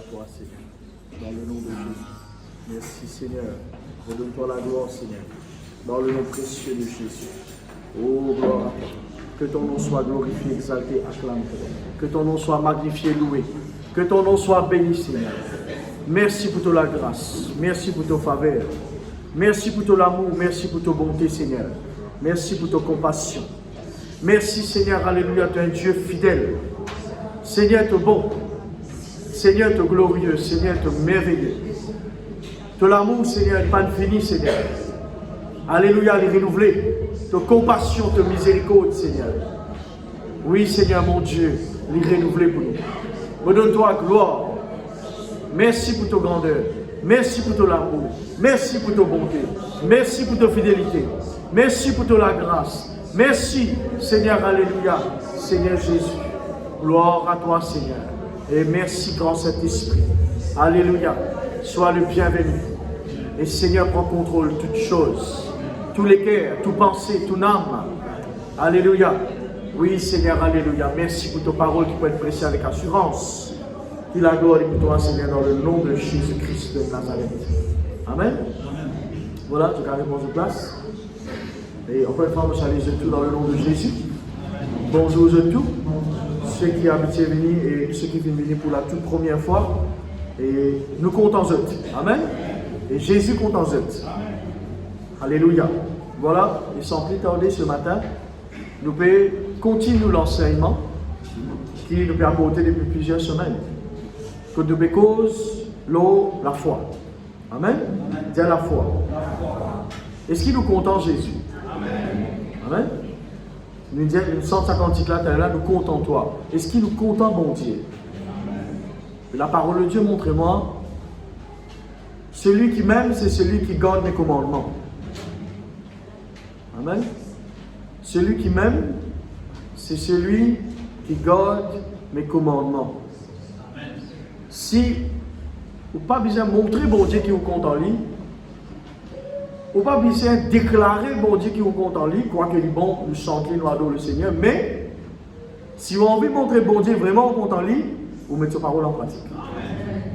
à toi, Seigneur. Dans le nom de Jésus. Merci, Seigneur. Redonne-toi la gloire, Seigneur. Dans le nom précieux de Jésus. Oh, gloire à toi. Que ton nom soit glorifié, exalté, acclamé. Que ton nom soit magnifié, loué. Que ton nom soit béni, Seigneur. Merci pour ta grâce. Merci pour ta faveur. Merci pour ton amour. Merci pour ta bonté, Seigneur. Merci pour ta compassion. Merci, Seigneur. Alléluia. Tu es un Dieu fidèle. Seigneur, tu es bon. Seigneur, tu es glorieux. Seigneur, tu es merveilleux. Ton amour, Seigneur, n'est pas fini, Seigneur. Alléluia, il est renouvelé. Ta compassion, ta miséricorde, Seigneur. Oui, Seigneur, mon Dieu, il est renouvelé pour nous. Redonne-toi gloire. Merci pour ta grandeur. Merci pour ton amour. Merci pour ta bonté. Merci pour ta fidélité. Merci pour ta grâce. Merci, Seigneur, alléluia. Seigneur Jésus. Gloire à toi, Seigneur. Et merci, grand Saint-Esprit. Alléluia. Sois le bienvenu. Et Seigneur, prends contrôle de toutes choses. Tous les cœurs, toutes pensées, toute âme. Alléluia. Oui, Seigneur, alléluia. Merci pour ta parole qui peut être prêchée avec assurance. Qu'il la gloire est pour toi, Seigneur, dans le nom de Jésus-Christ de Nazareth. Amen. Voilà, tu as répondu de place. Et encore une fois, nous saluons tous dans le nom de Jésus. Bonjour à tous. Ceux qui habitent venus et ceux qui viennent venir pour la toute première fois. Et nous comptons eux. Amen. Et Jésus compte en eux. Alléluia. Voilà, et sans plus tarder ce matin, nous pouvons continuer l'enseignement qui nous peut apporter depuis plusieurs semaines. Que nous cause l'eau, la foi. Amen. Dire la foi. Est-ce qu'il nous compte en Jésus? Amen. Nous disons, une 150 là, nous comptons toi. Est-ce qu'il nous compte en bon Dieu? La parole de Dieu, montrez-moi. Celui qui m'aime, c'est celui qui garde mes commandements. Amen. Celui qui m'aime, c'est celui qui garde mes commandements. Si vous n'avez pas besoin de montrer bon Dieu qui vous compte en lui, vous n'avez pas besoin de déclarer bon Dieu qui vous compte en lui, quoique il est bon, nous chanter, nous adorer le Seigneur, mais si vous avez envie de montrer bon Dieu vraiment au compte en lui, vous mettez sa parole en pratique.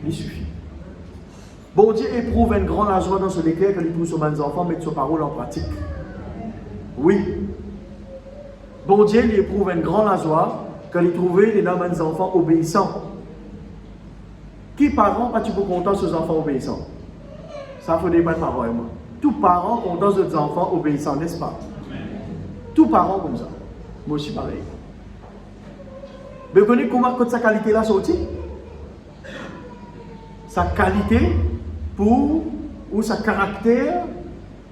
Il suffit. Bon Dieu éprouve une grande joie dans ce décret quand il pousse aux bonnes enfants, mettre sa parole en pratique. Oui. Bon Dieu il éprouve une grande joie quand il trouve les bonnes enfants obéissants. Qui parent pas tu peux content sur les enfants obéissants? Ça faut pas de parole. Tous parents content sur les enfants obéissants, n'est-ce pas? Tous parents comme ça. Moi aussi pareil. Mais vous connaissez comment sa qualité là sorti? Sa qualité pour ou sa caractère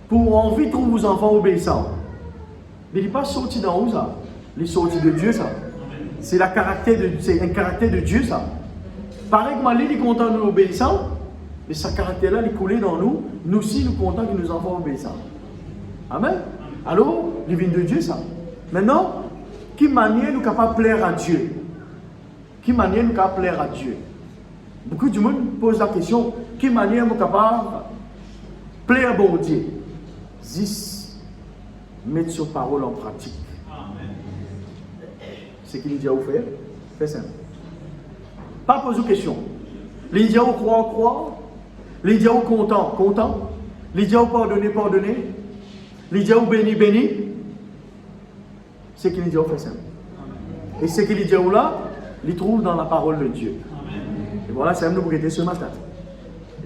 pour envie de trouver vos enfants obéissants. Mais il n'est pas sorti d'en haut ça. Il est sorti de Dieu ça. C'est un caractère de Dieu ça. Pareil que Malé est content de nous obéissants, mais sa caractère là il est coulé dans nous. Nous aussi nous comptons que nos enfants obéissants. Amen. Alors, il vient de Dieu ça. Maintenant, quelle manière nous sommes capables de plaire à Dieu? Quelle manière nous sommes capables de plaire à Dieu? Beaucoup de monde pose la question, quelle manière nous sommes capables de plaire à bon Dieu? 10. Mettre sur parole en pratique. C'est ce qu'il dit à vous faire. Fais simple. Pas poser de questions. Il dit à vous croire. Il dit à vous content. Il dit à vous pardonner. Il dit à vous béni. C'est ce qu'il dit à vous faire simple. Et ce qu'il dit à vous là, il trouve dans la parole de Dieu. Et voilà, c'est nous pour aider ce matin.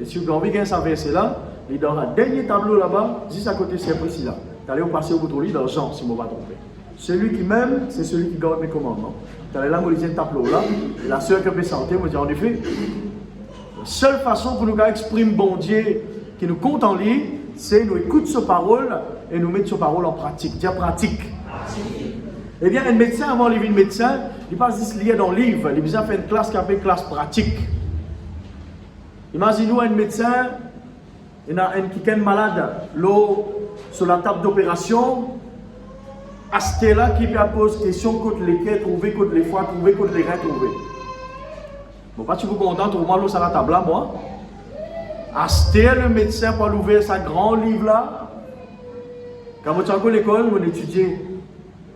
Et si vous avez envie de savoir verset là, il est dans le dernier tableau là-bas, juste à côté de c'est précis là. Vous allez passer au bout de dans Jean, si je ne me trompe pas. Celui qui m'aime, c'est celui qui garde mes commandements. Vous allez là, vous lisez le tableau là, et la soeur qui peut santé, vous dit en effet, la seule façon pour nous exprimer bon Dieu qui nous compte en lui, c'est nous écouter sa parole et nous mettre sa parole en pratique. Dire pratique. Eh bien, un médecin, avant de devenir médecin, il passe juste lié dans le livre, il a besoin de faire une classe qui s'appelle classe pratique. Imaginez-vous un médecin, il y a un qui est malade, l'eau sur la table d'opération, à ce là qui peut poser question contre les cœurs trouvés, contre les foies trouvés, contre les reins trouvés. Bon, pas tu vous content, trouve moi l'eau sur la table là, moi. À ce le médecin peut ouvrir sa grand livre là. Quand vous êtes à l'école, vous étudiez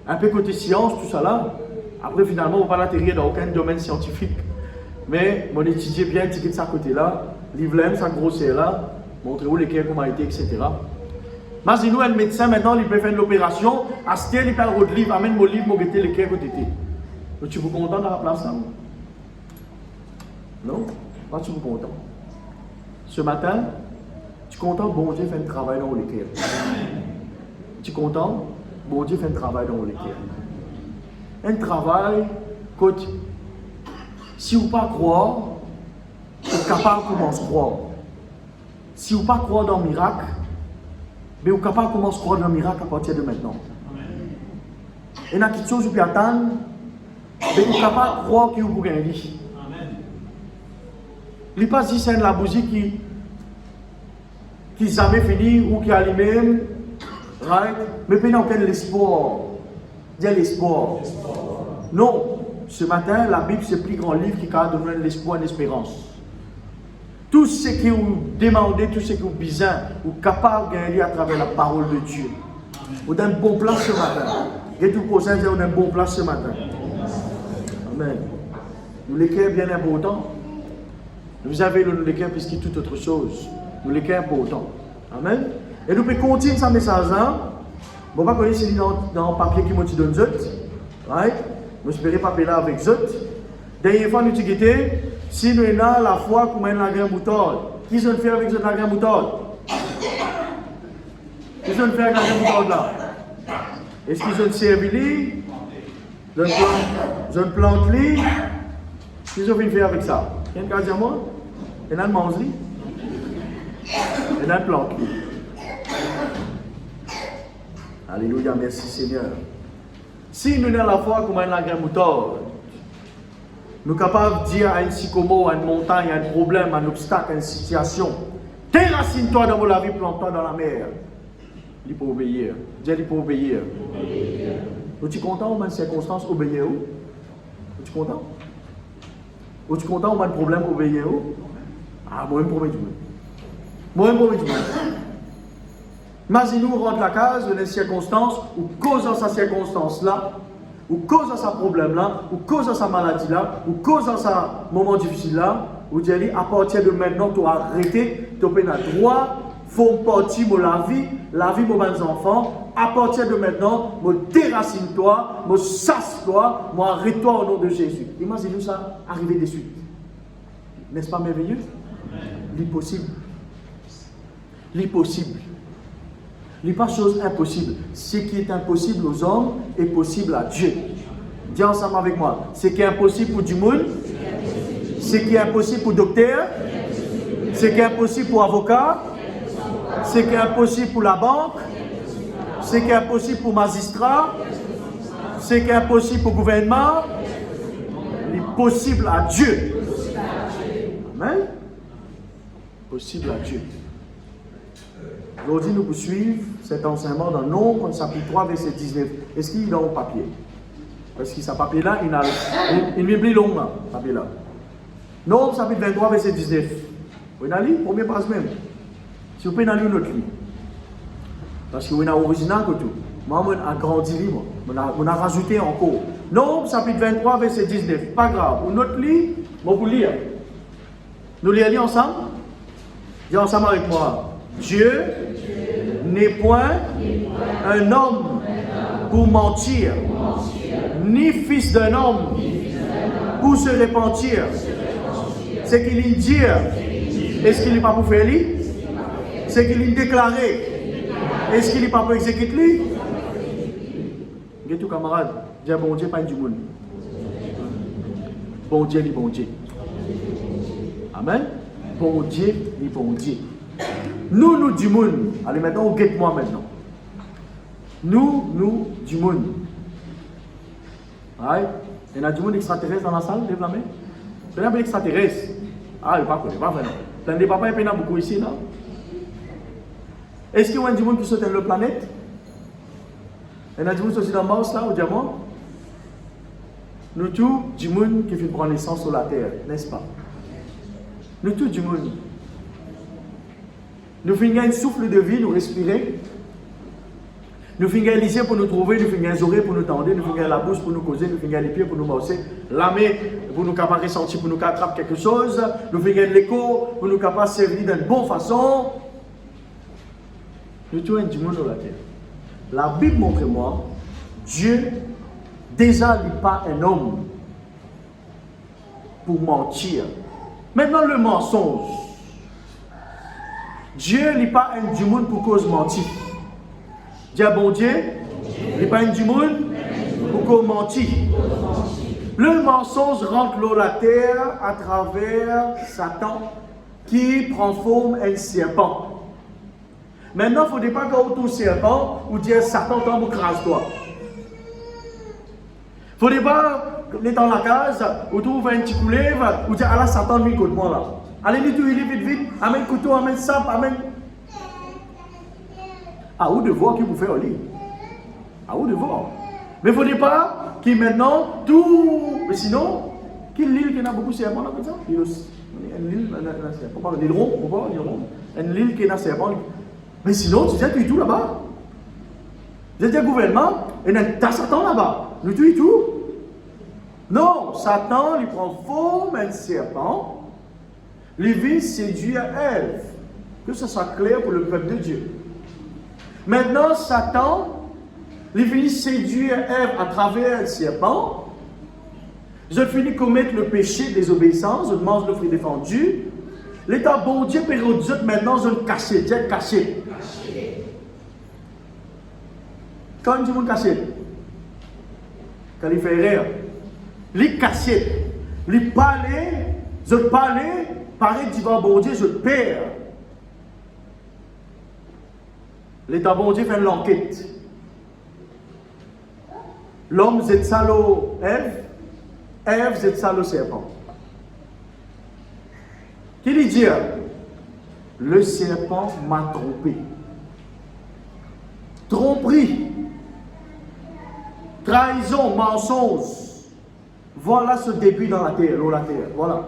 un peu côté science, tout ça là. Après, finalement, on ne va pas l'atterrir dans aucun domaine scientifique. Mais mon étudier bien ticket de sa côté là, livre sa grosseur là, montrer où les cœurs comment a été, etc. Imaginez-nous un médecin maintenant, il peut faire l'opération, à ce qu'il peut le livre, amène mon livre, mon guetter les cœurs côté. Donc tu es content de la place là? Non? Pas tu es content. Ce matin, tu es content, bon Dieu fait un travail dans les cœurs. Tu es content? Bon Dieu fait un travail dans les cœurs. Un travail, écoute, si vous ne pas croire, vous êtes capable de commencer à croire. Si vous ne pas croire dans le miracle, mais vous êtes capable de commencer à croire dans le miracle à partir de maintenant. Et dans quelque chose que vous pouvez attendre, mais vous êtes capable de croire que vous pouvez gagner. Il n'est pas si c'est la bougie qui jamais fini ou qui a lui-même, right? Mais puis dans quel espoir? Dis l'espoir. Non, ce matin, la Bible c'est le plus grand livre qui a donné l'espoir et l'espérance. Tout ce que vous demandez, tout ce que vous besoin, vous êtes capable de gagner à travers la parole de Dieu. Vous êtes un bon place ce matin. Et tout prochain, vous êtes un bon place ce matin. Amen. Nous les cœurs bien importants. Vous avez le cœur plus que toute autre chose. Nous les cœurs importants. Amen. Et nous pouvons continuer ce message-là. Je ne vais pas connaître si dans le papier qui m'a donné Zot. Right? Je espère papier là avec Zot. Dernière fois, nous avons dit si nous avons la foi comme la graine moutarde. Qui sont fait avec la graine moutarde? Qui sont fait avec la graine moutarde là? Est-ce qu'ils ont servi? Ils ont planté? Qu'est-ce qu'ils ont fait avec ça? Quelqu'un a dit à moi? Ils ont mangé? Ils ont planté. Alléluia, merci Seigneur. Si nous avons la foi comme la graine moutarde, nous sommes capables de dire à une sycomore, à une montagne, à un problème, à un obstacle, à une situation, déracine-toi dans la vie, plante-toi dans la mer. Il faut obéir. Dis, il faut obéir. Es-tu content dans une circonstance, obéir où? Es-tu content? Es-tu content dans un problème, obéir où? Ah, moi, je me promets du monde. Moi, je me promets du monde. Imaginez-nous rendre la case de une circonstance ou cause dans sa circonstance-là, ou cause dans sa problème-là, ou cause dans sa maladie-là, ou cause dans sa moment difficile-là, ou dire à partir de maintenant, tu as arrêté, tu as droit, faut partir de la vie de mes enfants, à partir de maintenant, me déracine-toi, me sasse-toi, arrête-toi au nom de Jésus. Imaginez-nous ça arriver de suite. N'est-ce pas merveilleux? L'impossible. L'impossible. Il n'y a pas de chose impossible. Ce qui est impossible aux hommes est possible à Dieu. Dis ensemble avec moi. Ce qui est impossible pour du monde, ce qui est impossible pour docteur, ce qui est impossible pour avocat, ce qui est impossible pour la banque, ce qui est impossible pour magistrat, ce qui est impossible pour gouvernement, il est possible à Dieu. Amen. Possible à Dieu. Aujourd'hui, nous poursuivons cet enseignement dans Nombre, chapitre 3, verset 19. Est-ce qu'il est dans le papier? Parce que ce papier-là, il est plus long, là, papier-là. Nombre, chapitre 23, verset 19. Vous avez lu? Première page même. Si vous pouvez lire notre livre. Parce que vous avez original que tout. Moi, on a agrandi le livre. On a rajouté encore. Nombre, chapitre 23, verset 19. Pas grave. Pour notre livre, on peut lire. Nous lisons ensemble? Dis ensemble avec moi. Dieu n'est point un homme pour mentir, ni fils d'un homme pour se repentir. Ce qu'il dit, est-ce qu'il n'est pas pour faire lui? Ce qu'il déclaré, est-ce qu'il n'est pas pour exécuter lui? Dis tout camarade, dis bon Dieu, pas du monde. Bon Dieu, bon Dieu. Amen. Bon Dieu, bon Dieu. Nous du monde. Allez maintenant, guette-moi maintenant. Nous du monde. Right? Il y a du monde extraterrestre dans la salle, lève la main. Il y a un extraterrestre. Ah, il ne pas vraiment. Plein de papas, il y en a beaucoup ici, là. Est-ce qu'il y a du monde qui saute dans la planète? Il y a du monde qui saute dans Mars, là, au diamant? Nous tous, du monde qui fait prendre naissance sur la terre, n'est-ce pas? Nous tous, du monde. Nous finissons un souffle de vie, nous respirons. Nous finissons les yeux pour nous trouver, nous finissons les oreilles pour nous tendre, nous finissons la bouche pour nous causer, nous finissons les pieds pour nous bosser, la main pour nous capables ressentir, pour nous attraper quelque chose, nous finissons l'écho pour nous capables servir d'une bonne façon. Nous sommes du monde dans la terre. La Bible montre moi, Dieu déjà n'est pas un homme pour mentir. Maintenant le mensonge. Dieu n'est pas un du monde pour cause mentir. Dieu bon Dieu, il n'est pas un du monde pour cause mentir. Le mensonge rentre dans la terre à travers Satan qui prend forme un serpent. Maintenant, il ne faut pas qu'au tout serpent ou dire Satan tombe ou crase-toi. Il ne faut pas aller dans la case ou trouver un petit coulet ou dire Allah Satan lui contre moi là. Allez vite, vite, amène couteau, amène sable, amène. À vous de voir qui vous fait au lit. À vous de voir. Mais il ne faut pas qu'il maintenant tout. Mais sinon, quelle île qui a beaucoup de serpents là comme ça? Une île, une île qui a serpent. Mais sinon, tu sais, tu es tout là-bas. Vous êtes un gouvernement et tu as Satan là-bas. Nous tu es tout. Non, Satan, il prend forme un serpent. Il vient séduire Ève. Que ce soit clair pour le peuple de Dieu. Maintenant, Satan, il vient séduire Ève à travers le serpent. Je finis commettre le péché désobéissance, je mange le fruit défendu. L'état bon Dieu périodique maintenant, je le cache, Dieu caché. Quand on dit mon caché, quand il fait rire, il caché, il parlait, je parlais, pareil devant bon Dieu, je perds. L'état bon Dieu fait l'enquête. L'homme c'est salaud Ève, Ève c'est salaud serpent. Qui lui dit? Le serpent m'a trompé. Tromperie, trahison, mensonge. Voilà ce début dans la terre, voilà.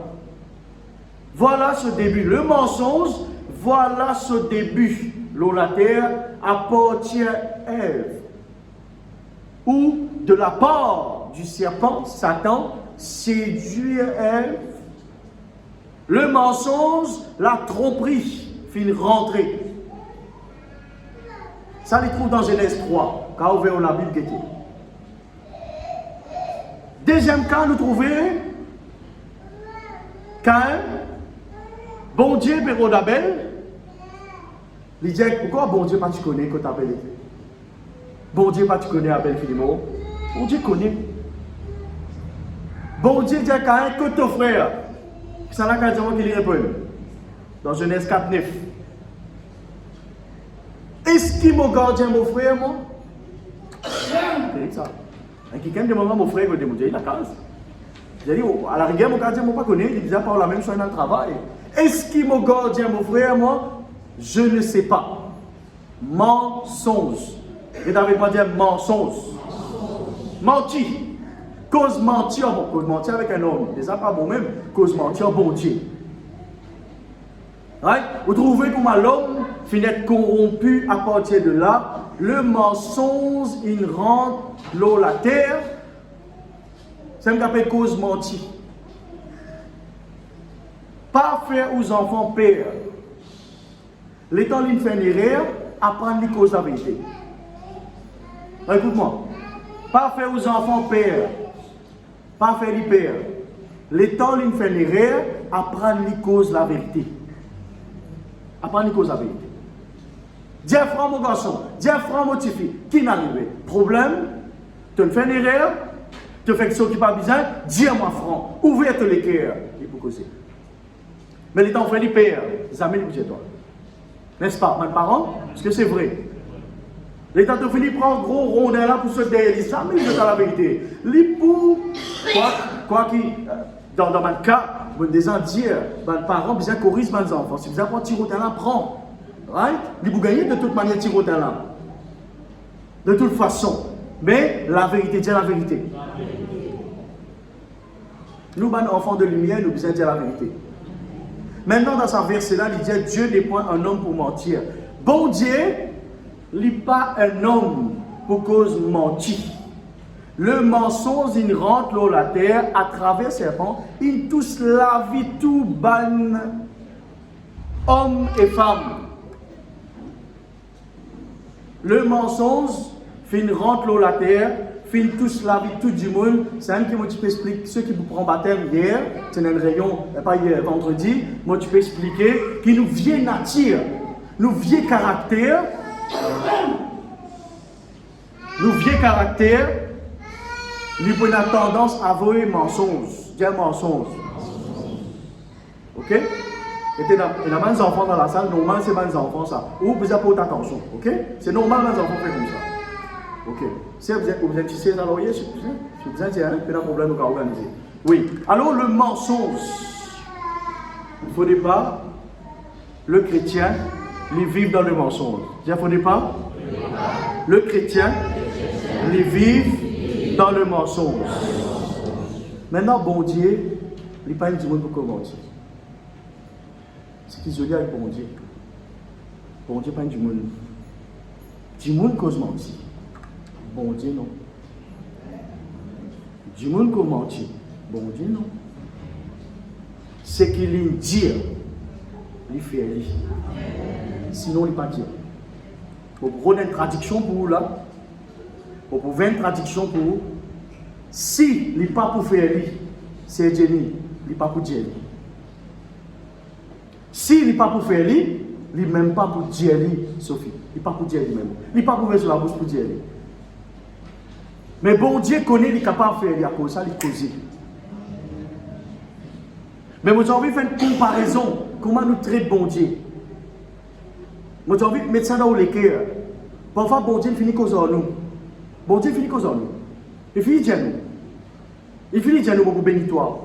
Voilà ce début. Le mensonge, voilà ce début. La terre appartient à Ève. Ou de la part du serpent, Satan, séduire Ève. Le mensonge, la tromperie, fit rentrer. Ça, il trouve dans Genèse 3, quand on ouvert la Bible. Deuxième cas, nous trouvons Caïn, bon Dieu, Béro d'Abel. Il dit, pourquoi bon Dieu pas tu connais quand tu appelles? Bon Dieu pas tu connais Abel Philimon? Bon Dieu connaît. Bon Dieu dit à Caïn, que ton frère? C'est là qu'il lui répond. Dans Genèse 4, 9. Est-ce qu'il m'a gardé mon frère, moi? C'est ça. Quelqu'un demande à mon frère, il dit, il a case. J'ai dit, à la rigueur, mon gardien ne m'a pas connu, il disait par la même chose dans le travail. Est-ce qu'il m'a gardé mon frère, moi? Je ne sais pas. Mensonge. Il n'avait pas dit mensonge. Menti. Cause mentir, bon, cause mentir avec un homme. Déjà pas moi-même, cause mentir, bon Dieu. Right? Vous trouvez comment l'homme finit corrompu à partir de là. Le mensonge, il rentre l'eau la terre. C'est ce qu'on appelle cause mentir. Pas faire aux enfants peur. L'étant d'une fait une erreur, apprendre les causes de la vérité. Écoute-moi. Pas faire aux enfants peur. Pas faire les peur. L'étant d'une fait une erreur, apprendre les causes de la vérité. Apprendre les causes de la vérité. Dis à frère mon garçon, dis à frère mon petit fille, qui n'arrive? Problème, tu fais une erreur, tu fais quelque chose qui n'est pas bizarre, dis à moi franc, ouvre les cœurs. Il faut causer. Mais les temps fait les pères, les amis, vous êtes toi. N'est-ce pas, mes parents? Parce que c'est vrai. Les temps de finir prendre gros rondin là pour se derrière les amis, je dis la vérité. Les pour, quoi qui, dans mon cas, vous des gens dire, mes parents, bien corrigent mes enfants. Si vous avez un tirotin là, prends. Right? Vous gagnez de toute manière tirotin là. De toute façon. Mais la vérité, dis la vérité. Nous, enfants de lumière, nous besoin de dire la vérité. Maintenant, dans sa verset-là, il dit Dieu n'est point un homme pour mentir. Bon Dieu, il n'est pas un homme pour cause menti. Le mensonge, il rentre dans la terre à travers serpent, il touche la vie tout ban hommes et femmes. Le mensonge, fin rentre dans la terre, fin touche la vie tout du monde. C'est un qui moi tu peux expliquer, ceux qui vous prennent baptême hier, c'est un rayon, pas hier, vendredi, moi tu peux expliquer, qui nous vient nature, nous vient caractère, lui prenons tendance à voir mensonge, dire mensonge. Ok? Et il y a des enfants dans la salle, normalement c'est des enfants ça. Ou vous avez pas attention, ok? C'est normal les enfants font comme ça. Ok. Si vous êtes ici dans l'oreiller, si vous êtes il y a un problème au cas organisé. Oui. Alors le mensonge, il ne faudrait pas, le chrétien, il vit dans le mensonge. Il ne faudrait pas, le chrétien, il vit dans le mensonge. Maintenant, bon Dieu, il n'est pas une monde pour commenter. C'est qu'ils ont avec bon Dieu. Bon Dieu, pas du monde. Du monde cause mentir. Bon Dieu, non. Du monde cause mentir. Bon Dieu, non. C'est qu'il dit, il fait lui. Sinon, il ne pas dire. Vous prenez une traduction pour vous là. Vous pouvez une traduction pour vous. Si il n'est pas pour faire lui, c'est Jenny. Il n'est pas pour Dieu. S'il n'est pas pour faire lui, il n'est même pas pour dire lui, Sophie. Il n'est pas pour dire lui-même. Il n'est pas pour faire sur la bouche pour dire lui. Mais bon Dieu connaît, il est capable de faire lui à cause ça, il cause. Mais moi j'ai envie de faire une comparaison. Comment nous traite bon Dieu? Moi j'ai envie de mettre ça dans les cœurs. Parfois bon Dieu finit cause en nous. Bon Dieu finit cause en nous. Il finit dire nous. Il finit dire nous pour bénir toi.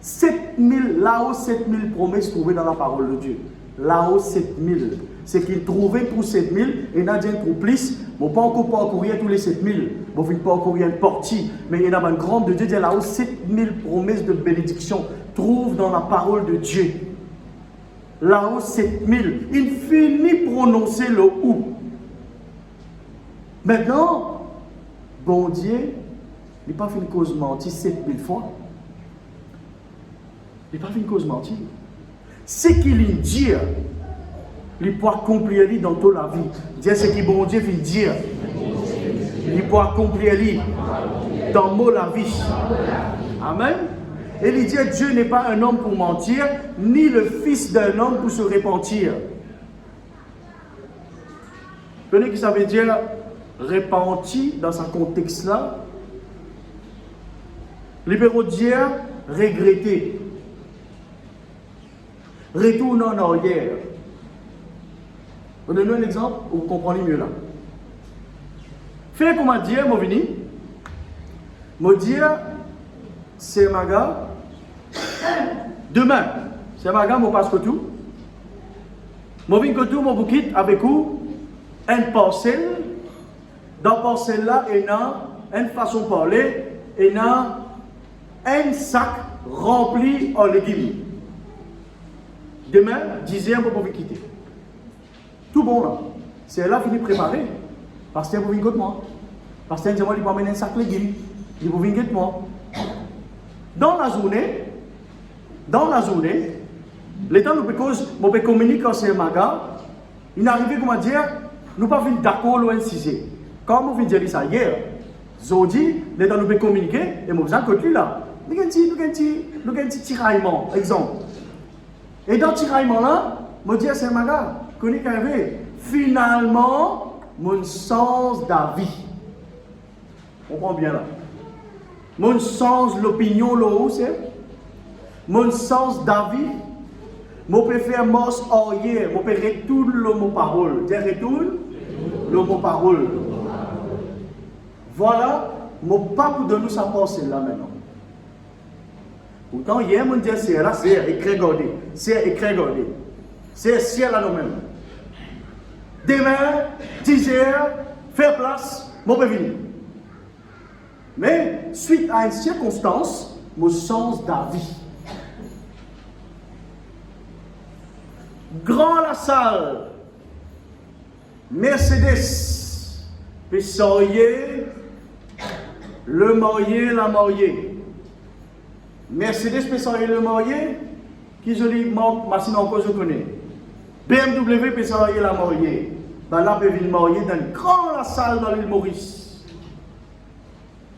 7000, là-haut 7000 promesses trouvées dans la parole de Dieu. Là-haut 7000. C'est qu'il trouvait pour 7000 et n'a dit trop plus. Bon, pas encore parcourir tous les 7000. Bon, il ne faut pas parcourir une partie. Mais il y a une grande de Dieu. Dit là-haut 7000 promesses de bénédiction trouvent dans la parole de Dieu. Là-haut 7000. Il finit prononcer le ou. Maintenant, bon Dieu, il n'a pas fait une cause mentie 7000 fois. Il n'a pas fait une cause mentie. Ce qu'il dit, il peut accomplir dans toute la vie. Dire ce que bon Dieu veut dire. Il peut accomplir dans toute la vie. Amen. Et il dit Dieu n'est pas un homme pour mentir, ni le fils d'un homme pour se repentir. Vous connaissez ce que ça veut dire repentir dans ce contexte-là? Libéraux dire regretter. Retourne en arrière. Donnez-nous un exemple où vous comprenez mieux là. Fais comment dire, mon vini. Mon dire, c'est ma gars. Demain, c'est ma gars, mon passe que tout. Mon vin que tout, mon bouquet avec vous, un parcelle. Dans parcelle là, il y a une façon de parler, il y a un sac rempli en légumes. Demain, 10h, vous pouvez quitter. Tout bon là. C'est là fini préparé. Parce que vous venez de moi. Parce que moi, il va amener un sac de légumes. Il vous venez de moi. Dans la journée, le temps où on peut communiquer quand c'est ma gars, il est arrivé comment dire, nous pas venir d'accord loin de 6. Quand vous venez dire ça hier, Zodi, le temps où on peut communiquer, et moi, vous en côté là. Nous avons un petit tiraillement, exemple. Et dans ce tiraillement-là, je dis à Saint-Maga, finalement, mon sens d'avis. On comprend bien là. Mon sens, l'opinion, l'eau, c'est. Mon sens d'avis. Je peux faire mos orier, je peux retourner le mot parole. Dis retourne le mot parole. Voilà, mon pape de nous sa pensée là maintenant. Pourtant, hier, on dit c'est là, c'est écrit gardé. C'est écrit gardé. C'est ciel à nous-mêmes. Demain, 10h, faire place, mon peut venir. Mais, suite à une circonstance, mon sens d'avis. Grand la salle, Mercedes, Pessoyer, le marié, la mariée. Mercedes Pessoyer, le marié, qui joli machine encore je connais. BMW Pessoyer, la mariée. Ben là, peut venir marier dans une grande salle dans l'île Maurice.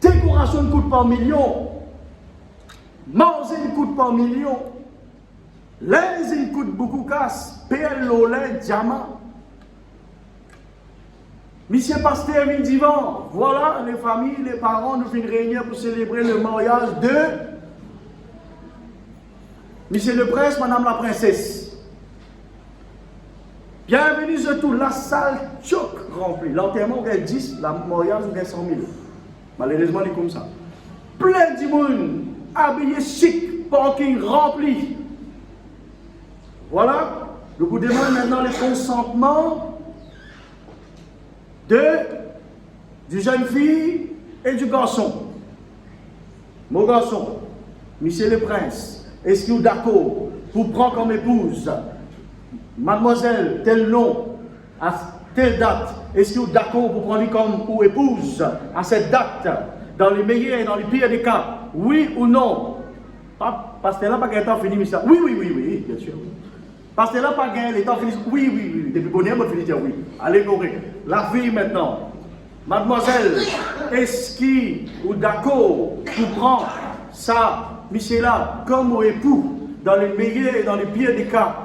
Décoration coûte par million. Manger coûte par million. L'aise coûte beaucoup casse. Perle, lait, diamant. Monsieur Pasteur vient divan. Voilà, les familles, les parents nous font une réunion pour célébrer le mariage de Monsieur le Prince, Madame la Princesse. Bienvenue sur tout, la salle choc remplie. L'enterrement, on a 10, la mariage, on a 100 000. Malheureusement, il est comme ça. Plein de monde, habillé chic, parking rempli. Voilà, je vous demande maintenant le consentement du jeune fille et du garçon. Mon garçon, Monsieur le Prince, est-ce que vous êtes d'accord pour prendre comme épouse mademoiselle, tel nom, à telle date, est-ce que vous êtes d'accord pour prendre comme épouse à cette date, dans les meilleurs et dans les pires des cas, oui ou non? Parce que là, pas qu'un temps fini, mais ça. Oui, bien sûr. Parce que là, pas gagné, les temps finissent. Oui. Depuis qu'on est, on finit dire oui. Allez, correct. La fille maintenant. Mademoiselle, est-ce que vous êtes d'accord pour prendre ça, Michel-là, comme époux, dans les meilleurs et dans les pires des cas?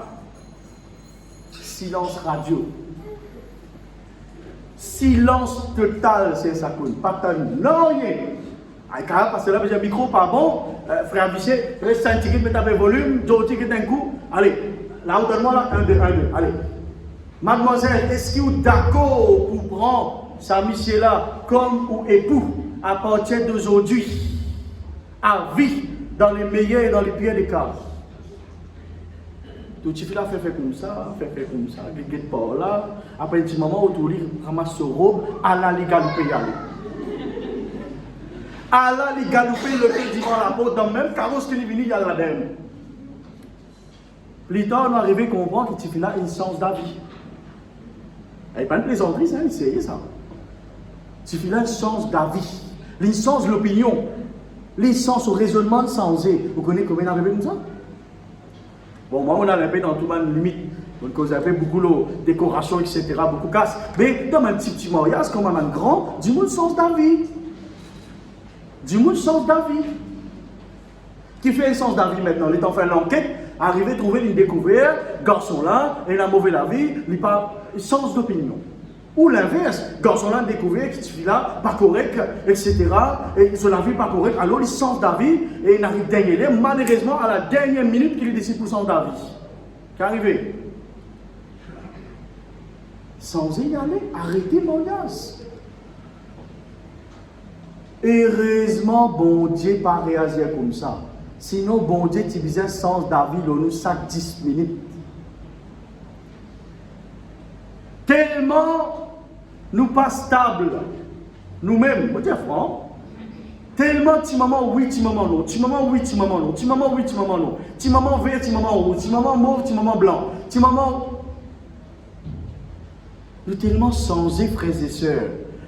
Silence radio. Silence total, c'est ça. Pas de non, rien. Parce que là, j'ai un micro pas bon. Frère Michel, reste un ticket, mettre avec volume, deux tickets d'un coup. Allez, là, donne-moi là, 1, 2, 1, 2. Allez. Mademoiselle, est-ce que vous êtes d'accord pour prendre ça, Michel-là, comme époux, à partir d'aujourd'hui, à vie, dans les meilleurs et dans les pires des cas? Tout petit là fait comme ça, il guette par là. Après un petit moment, autour il ramasse sa robe, à la li galoper y aller. À la li galoper le pied devant la porte, dans le même carrosse qu'il est venu, il y a la dame. Plus tard, on est arrivé à comprendre que petit là a une sens d'avis. Il n'y a pas de plaisanterie, ça, c'est ça. Petit là a un sens d'avis, une sens de l'opinion, les sens au raisonnement de sensé. Vous connaissez combien d'arrivés comme ça? Bon, moi, on a un peu dans tout le monde limite. Donc, vous avez beaucoup de décorations, etc., beaucoup de casse. Mais dans un petit mariage, comme un grand, dis-moi le sens d'avis. Dis-moi le sens d'avis. Qui fait le sens d'avis maintenant? Les temps fait l'enquête, arriver à trouver une découverte, garçon là, il a mauvais la vie, il pas sens d'opinion. Ou l'inverse, garçon là, découvert qui suit là, pas correct, etc. Et sur la vie pas correct, alors il sens d'avis et il arrive derrière lui, malheureusement à la dernière minute qu'il décide pour son d'avis. Qu'est arrivé? Sans y aller, arrêtez mon gaz. Heureusement, bon Dieu pas réagir comme ça. Sinon, bon Dieu, tu disais sens d'avis, nous chaque 10 minutes. Tellement nous pas stables, nous-mêmes, on dit franc, tellement petit maman oui, petit maman non, petit maman oui, petit maman non, petit maman oui, petit maman non, petit maman vert, petit maman rouge, petit maman mauve, petit maman blanc, petit maman. Nous tellement changés, frères et sœurs,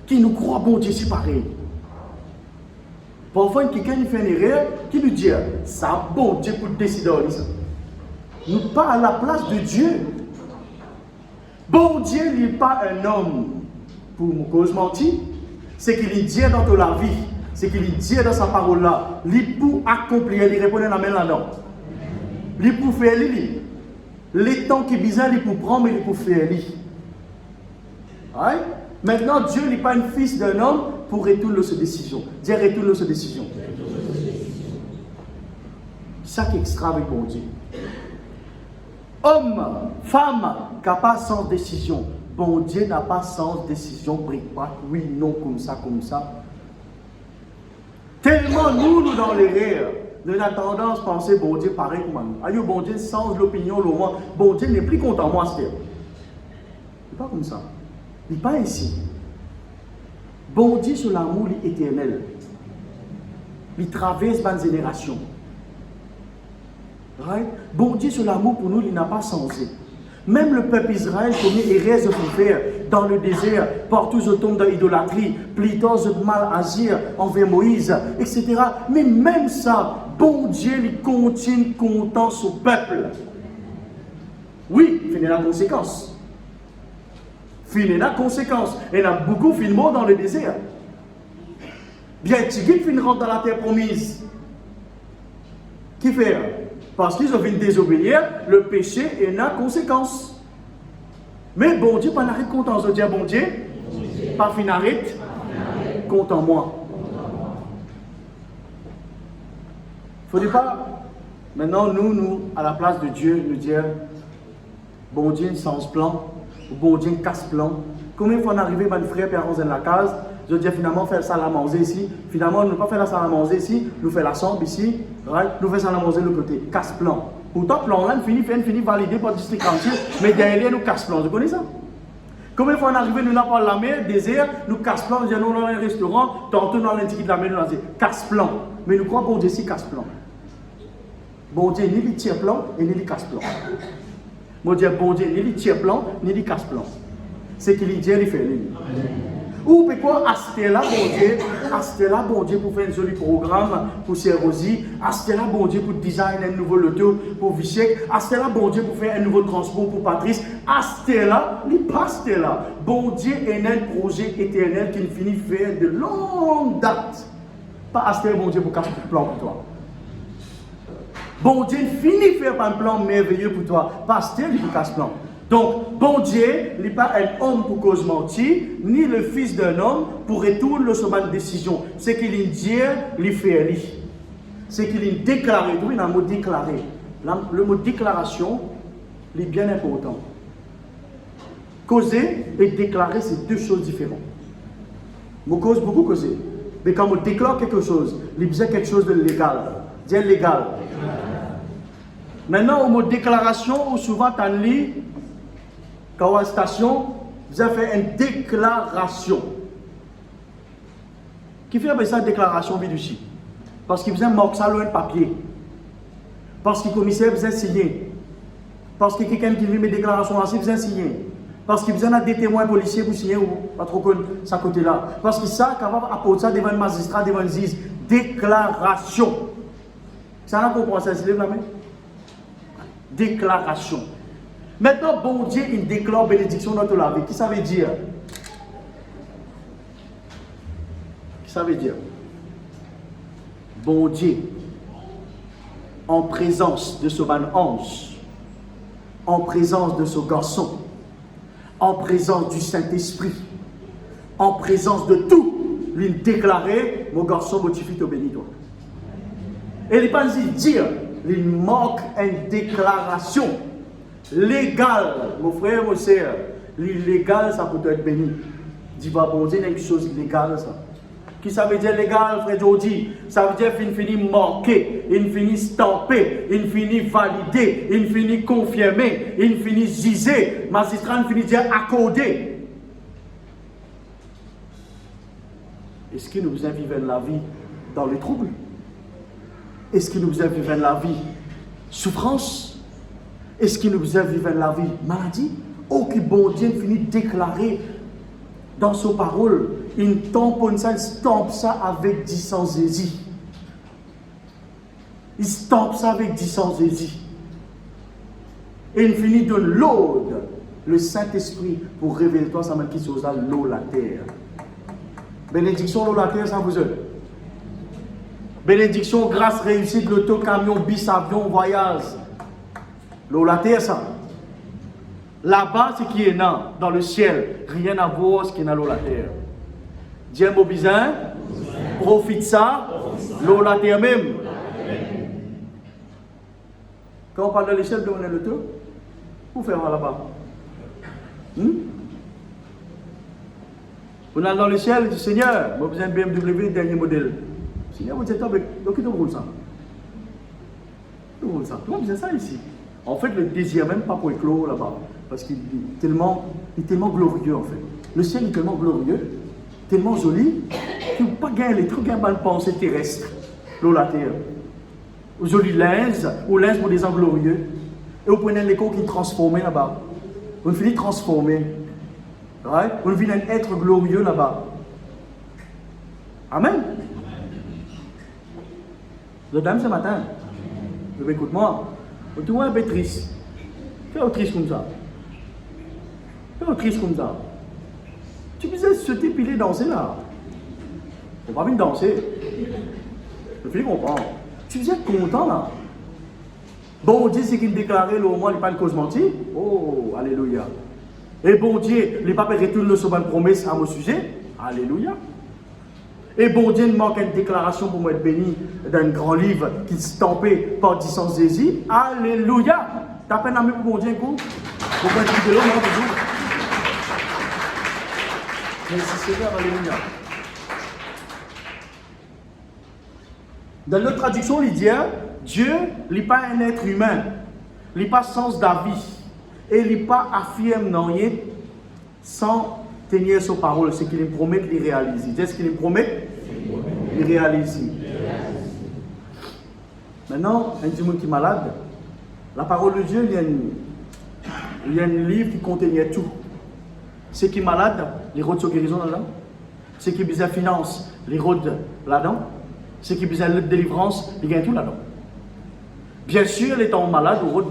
qui nous croient bon Dieu, c'est pareil. Parfois, quelqu'un fait une erreur, qui nous dit, ça bon Dieu pour décider de ça. Nous pas à la place de Dieu. Bon Dieu n'est pas un homme pour me cause mentir. C'est qu'il dit dans toute la vie, c'est qu'il dit dans sa parole là, il pour accomplir, il répond la main là-dedans. Il pour faire lui. Les temps qui bizarre, il pour prendre, mais il pour faire lui. Ouais? Maintenant, Dieu n'est pas un fils d'un homme pour retourner ses décisions. Dieu retourne ses décisions. C'est ça qui est extra avec bon Dieu. Homme, femme, qui n'a pas sens décision. Bon Dieu n'a pas sens décision, bric-brac, oui, non, comme ça, comme ça. Tellement nous dans les rires, nous avons tendance à penser, bon Dieu, pareil comme nous. Aïe, bon Dieu, sans l'opinion, le moins, bon Dieu n'est plus content, moi, c'est. C'est pas comme ça. Il n'est pas ici. Bon Dieu, sur l'amour éternel. Il traverse une génération. Right? Bon Dieu, sur l'amour pour nous, il n'a pas changé. Même le peuple Israël commet erreurs de faire dans le désert, partout où tombe dans l'idolâtrie, plitos de mal agir envers Moïse, etc. Mais même ça, bon Dieu, il continue content son peuple. Oui, il y a la conséquence. Il y a la conséquence. Et il y a beaucoup de morts dans le désert. Bien, Tigit fin rentre dans la terre promise. Qui fait? Parce qu'ils ont fait désobéir, le péché et la conséquence. Mais bon Dieu, pas n'arrête content. Je dis bon Dieu, pas fin arrête, content moi. Il ne faut pas, maintenant, nous, à la place de Dieu, nous dire, bon Dieu, sans plan, ou bon Dieu, casse plan. Combien de fois on arrive, mon frère, Pierre, dans la case, je dis finalement, faire ça à manger ici. Finalement, nous ne pas faire ça à manger ici, nous faire la sombre ici, right? Nous faisons ça à manger de l'autre côté, casse plan. Pourtant, plan là, nous finit validé par le district entier, mais derrière, nous casse plan. Vous connaissez ça? Combien de fois on arrive, nous n'avons pas la mer, désert, nous casse plan, nous allons dans un restaurant, tantôt dans l'indiqué de la mer, nous allons dire casse plan. Mais nous croyons bon Dieu, c'est casse plan. Bon Dieu, ni les tiers plan et ni les casse plan. Bon Dieu, ni les tiers plan, ni les casse plan. C'est qu'il dit, il fait. Ou pourquoi Astella, bon Dieu, pour faire un joli programme pour Serrosi, Astella, bon Dieu, pour designer un nouveau loto pour Vichek, Astella, bon Dieu, pour faire un nouveau transport pour Patrice, Astella, il pas Astella. Bon Dieu est un projet éternel qui finit de faire de longue date. Pas Astella, bon Dieu, pour casser le plan pour toi. Bon Dieu finit de faire un plan merveilleux pour toi. Pas Astella, il casse plan. Donc, bon Dieu n'est pas un homme pour cause mentir, ni le fils d'un homme pour retourner le sommet de décision. C'est qu'il est Dieu, il fait lui. C'est qu'il est déclaré. Oui, il y a un mot déclaré. Le mot déclaration est bien important. Causer et déclarer, c'est deux choses différentes. Je cause beaucoup causer. Mais quand on déclare quelque chose, il y a quelque chose de légal. Dire légal. Maintenant, au mot déclaration, souvent, tu as lu. Quand à la station, vous avez fait une déclaration. Qui fait ça, déclaration ici? Parce qu'il faisait marquer ça un papier. Parce que le commissaire faisait signer. Parce que quelqu'un qui lit mes déclarations ainsi faisait signer. Parce qu'il faisait des témoins policiers pour signer ou pas trop connu ça côté-là. Parce que ça, capable d'apporter ça devant un magistrat, devant un juge. Déclaration. Ça n'a pas compris ça, c'est la main. Déclaration. Maintenant, bon Dieu, il déclare bénédiction dans la vie. Qui ça veut dire? Qui ça veut dire? Bon Dieu, en présence de ce ange, en présence de ce garçon, en présence du Saint-Esprit, en présence de tout, il déclarait, mon garçon, mon petit béni toi. Et il n'est pas dire, il manque une déclaration. Légal, mon frère, mon sœur, l'illégal, ça peut être béni. Dis pas, bon Dieu, il y a quelque chose d'illégal, ça. Qui ça veut dire légal, frère Jody? Ça veut dire qu'il finit marqué, il finit stampé, il finit validé, il finit confirmé, il finit gisé, magistrat, il finit dire accordé. Est-ce que nous vivons la vie dans les troubles? Est-ce que nous vivons la vie souffrance? Est-ce que nous vivons la vie maladie? Oh, que bon Dieu finit de déclarer dans sa parole, il tamponne ça, il stampe ça avec 10 ans zézi. Il stampe ça avec 10 ans zézi. Et il finit de l'aude, le Saint-Esprit, pour révéler toi, ça m'a dit sur l'eau, la terre. Bénédiction, l'eau, la terre, ça vous aide. Bénédiction, grâce, réussite, l'auto, camion, bis, avion, voyage. L'eau, la terre, ça. Là-bas, ce qui est dans le ciel, rien à voir ce qui est dans l'eau, la terre. Dieu mon bizarre, profite ça, l'eau, la terre même. Quand on parle de l'échelle, de le tout, où faire là-bas? On a dans le ciel, dit Seigneur, j'ai besoin de BMW, dernier modèle. Seigneur, vous êtes avec, donc il roule ça. Il roule ça. Tout le monde faisait ça ici. En fait, le désir même pas pour éclore là-bas. Parce qu'il est tellement glorieux en fait. Le ciel est tellement glorieux, tellement joli, que vous ne pouvez pas gagner les trucs, gagner mal pensée terrestre, l'eau, la terre. Joli linge, ou linge pour des gens glorieux. Et vous prenez l'écho qui est transformé là-bas. On finit transformé. Right? On vit un être glorieux là-bas. Amen. Le dame ce matin. Écoute-moi. Tu vois un peu triste. Tu es triste comme ça. Tu es triste comme ça. Tu disais, ce type, il est dansé là. On va venir danser. Le film comprend. Tu disais content là. Bon Dieu, c'est qu'il déclarait au moins, il parle cause menti. Oh, alléluia. Et bon Dieu, les papes retournent sur une promesse à mon sujet. Alléluia. Et bon Dieu ne manque une déclaration pour moi être béni d'un grand livre qui se stampé par 10 sens Jésus. Alléluia. T'as peine à me pour mon Dieu, coup. Pour moi, être de l'homme, non, toujours. Merci Seigneur, alléluia. Dans notre traduction, il dit Dieu n'est pas un être humain, il n'est pas sens d'avis, et il n'est pas affirme non sans tenir sa parole, ce qu'il promet, il réalise. Qu'est-ce qu'il promet? Il réalise. Maintenant, un petit monde qui est malade, la parole de Dieu, il y a un livre qui contenait tout. Ceux qui sont malades, les routes de guérison là-dedans. Ceux qui ont besoin de finances, les routes là-dedans. Ceux qui ont besoin de délivrance, ils gagnent tout là-dedans. Bien sûr, les temps malades, ou autre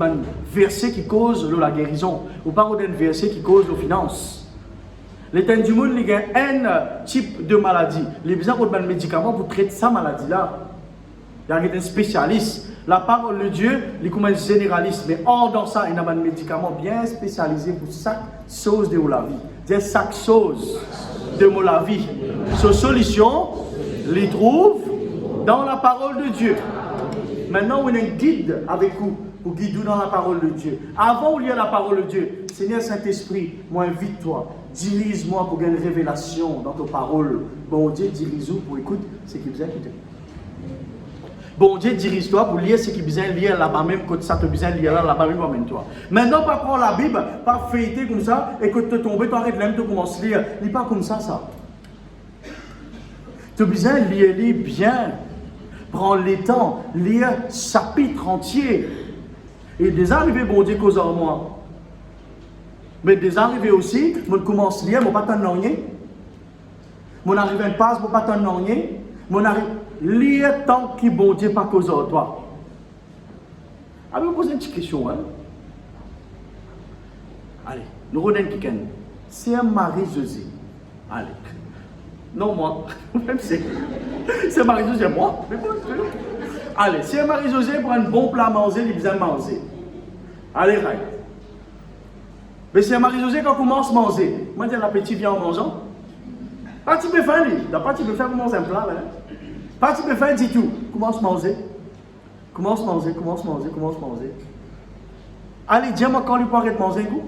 verset qui cause la guérison, ou pas d'un verset qui cause la finance. Les temps du monde, il y a un type de maladie. Les besoins de médicaments pour traiter cette maladie-là. Il y a un spécialiste. La parole de Dieu, il est comme un généraliste. Mais hors dans ça, il y a un médicament bien spécialisé pour chaque chose de la vie. C'est chaque chose de la vie. Sa solution, les trouve dans la parole de Dieu. Maintenant, on a un guide avec vous pour guider dans la parole de Dieu. Avant de lire la parole de Dieu, Seigneur Saint-Esprit, moi invite-toi, dirige-moi pour gagner une révélation dans ta parole. Bon Dieu, dirige-nous pour écouter ce qui vous a écouté. Bon Dieu, dirige-toi pour lire ce qui besoin lire là-bas même, quand ça te besoin lire là-bas même, amène-toi. Maintenant, pas prendre la Bible, pas feuilleter comme ça, et que tu tombes, tu arrêtes là, tu commences à lire. Lis pas comme ça. Tu as besoin de lire bien. Prends le temps, lire chapitre entier. Et des arrivées, bon Dieu, cause en moi. Mais des arrivées aussi, je commence à lire, je ne pas t'en rien. Je n'arrive pas, je ne pas t'en rien. Je n'arrive lire tant que bon Dieu pas cause en toi. Je vais vous poser une petite question. Hein? Allez, nous revenons quelqu'un. C'est un Marie-Josée. Allez. Non, moi. Même c'est Marie-Josée, moi. Mais bon, allez, si Marie-Josée prend un bon plat à manger, il besoin de manger. Allez, right. Mais si Marie-Josée, quand on commence à manger, moi, je dis l'appétit vient en mangeant. Pas tu peux faire, lui. Pas tu peux faire commencer un plat, là. Pas tu peux faire, dis tout. Commence à manger. Commence à manger, commence à manger, commence à manger. Allez, dis-moi quand il peut arrêter de manger, goût.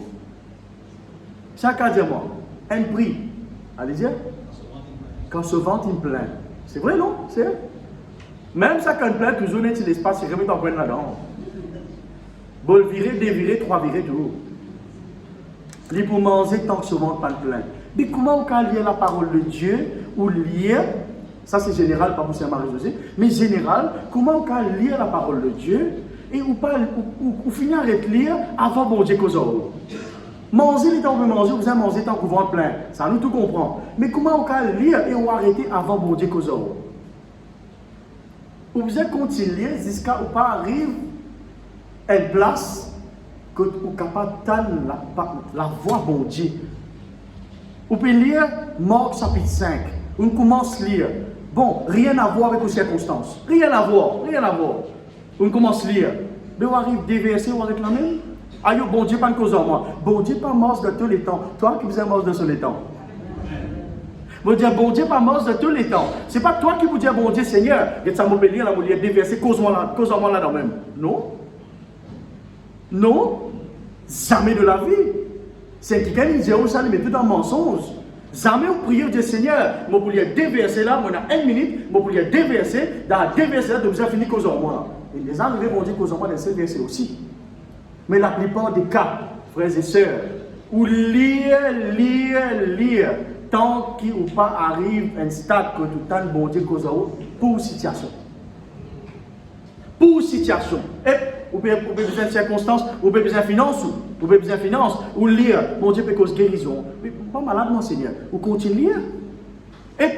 Chacun, dis-moi. Un prix. Allez, dis. Quand ce ventre il plein. C'est vrai, non? C'est vrai. Même ça, quand il plein, toujours n'est-il l'espace, il remet en plein là-dedans. Bol virer, dévirer, trois virer, tout. Il pour manger tant que ce ventre pas plein. Mais comment on peut lire la parole de Dieu ou lire, ça c'est général, pas pour Saint Marie-Josée, mais général, comment on peut lire la parole de Dieu et ou finir avec lire avant bon Dieu cause manger les temps que vous mangez, vous allez manger tant que vous ventre plein. Ça nous tout comprend. Mais comment on peut lire et on arrêter avant bon Dieu cause vous allez continuer jusqu'à où pas arrive une place que vous êtes capable d'entendre la voix bon Dieu. Vous pouvez lire Marc chapitre 5. On commence à lire. Bon, rien à voir avec les circonstances. Rien à voir, rien à voir. On commence à lire. Mais on arrive des versets, on arrête la même. Aïe, bon Dieu, pas une cause en moi. Bon Dieu, pas mort de tous les temps. Toi qui vous êtes mort de tous les temps. Vous dites, bon Dieu, pas mort de tous les temps. C'est pas toi qui vous dis, bon Dieu, Seigneur, et ça m'a lire, là, vous lire des versets, cause en moi là-dedans même. Non. Non. Jamais de la vie. C'est quelqu'un qui dit, oh, ça, mais tout en mensonge. Jamais on prie au Dieu Seigneur, moi pour lire des versets là, moi on a 1 minute, moi pour lire des versets, dans des versets là, de vous avez fini cause en moi. Et les arrivés vont dire cause en moi dans ces versets aussi. Mais la plupart des cas, frères et sœurs, où lire, tant qu'il ou pas arrive à un stade que tout le temps bon Dieu cause en pour situation. Pour situation. Et ou peut besoin de circonstances, ou peut besoin de finances, ou peut besoin de finances, ou lire, bon Dieu peut cause guérison. Mais pas malade, mon Seigneur. Ou continue lire. Et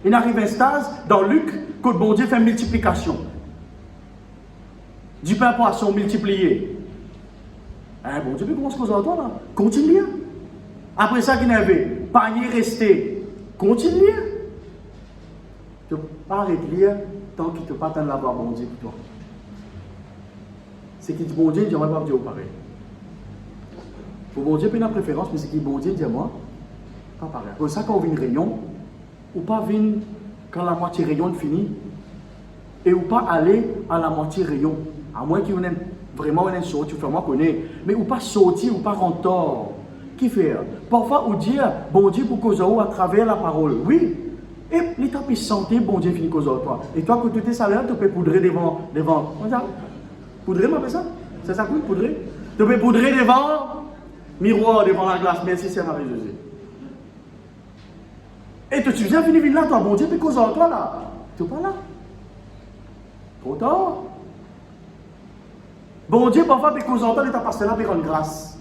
il arrive un stade dans Luc que bon Dieu fait multiplication. Du pain poisson multiplié. Hein, bon Dieu peut commencer à toi là. Continue lire. Après ça, qu'il y avait panier resté. Continue lire. Tu ne peux pas arrêter de lire tant qu'il ne te pas attendre l'avoir bon Dieu pour toi. C'est qu'il dit bon Dieu, je ne vais pas dire pareil. Pour bon Dieu, il y a une préférence, mais c'est qu'il dit bon Dieu, dis-moi, pas pareil. Pour ça, quand on vient une réunion, ou pas venir quand la moitié rayon finit, et ou pas aller à la moitié rayon. À moins qu'il y ait vraiment une sortie, tu fais moi connaître. Mais ou pas sortir, ou pas rentrer tort. Qui fait? Parfois, ou dire bon Dieu pour causer à travers la parole. Oui. Et l'état peut sentir, bon Dieu finit cause de toi. Et toi, quand tu es salaire, tu peux poudrer devant. Comment ça? Poudrer, m'appelle ça? C'est ça que poudrer? Tu peux poudrer devant, miroir devant la glace. Merci, c'est Marie-Josée. Et tu viens finir là, toi, bon Dieu, puis cause de toi là. Tu n'es pas là. Trop tard. Bon Dieu, parfois, puis cause de toi, l'état pasteur là, puis rendre grâce.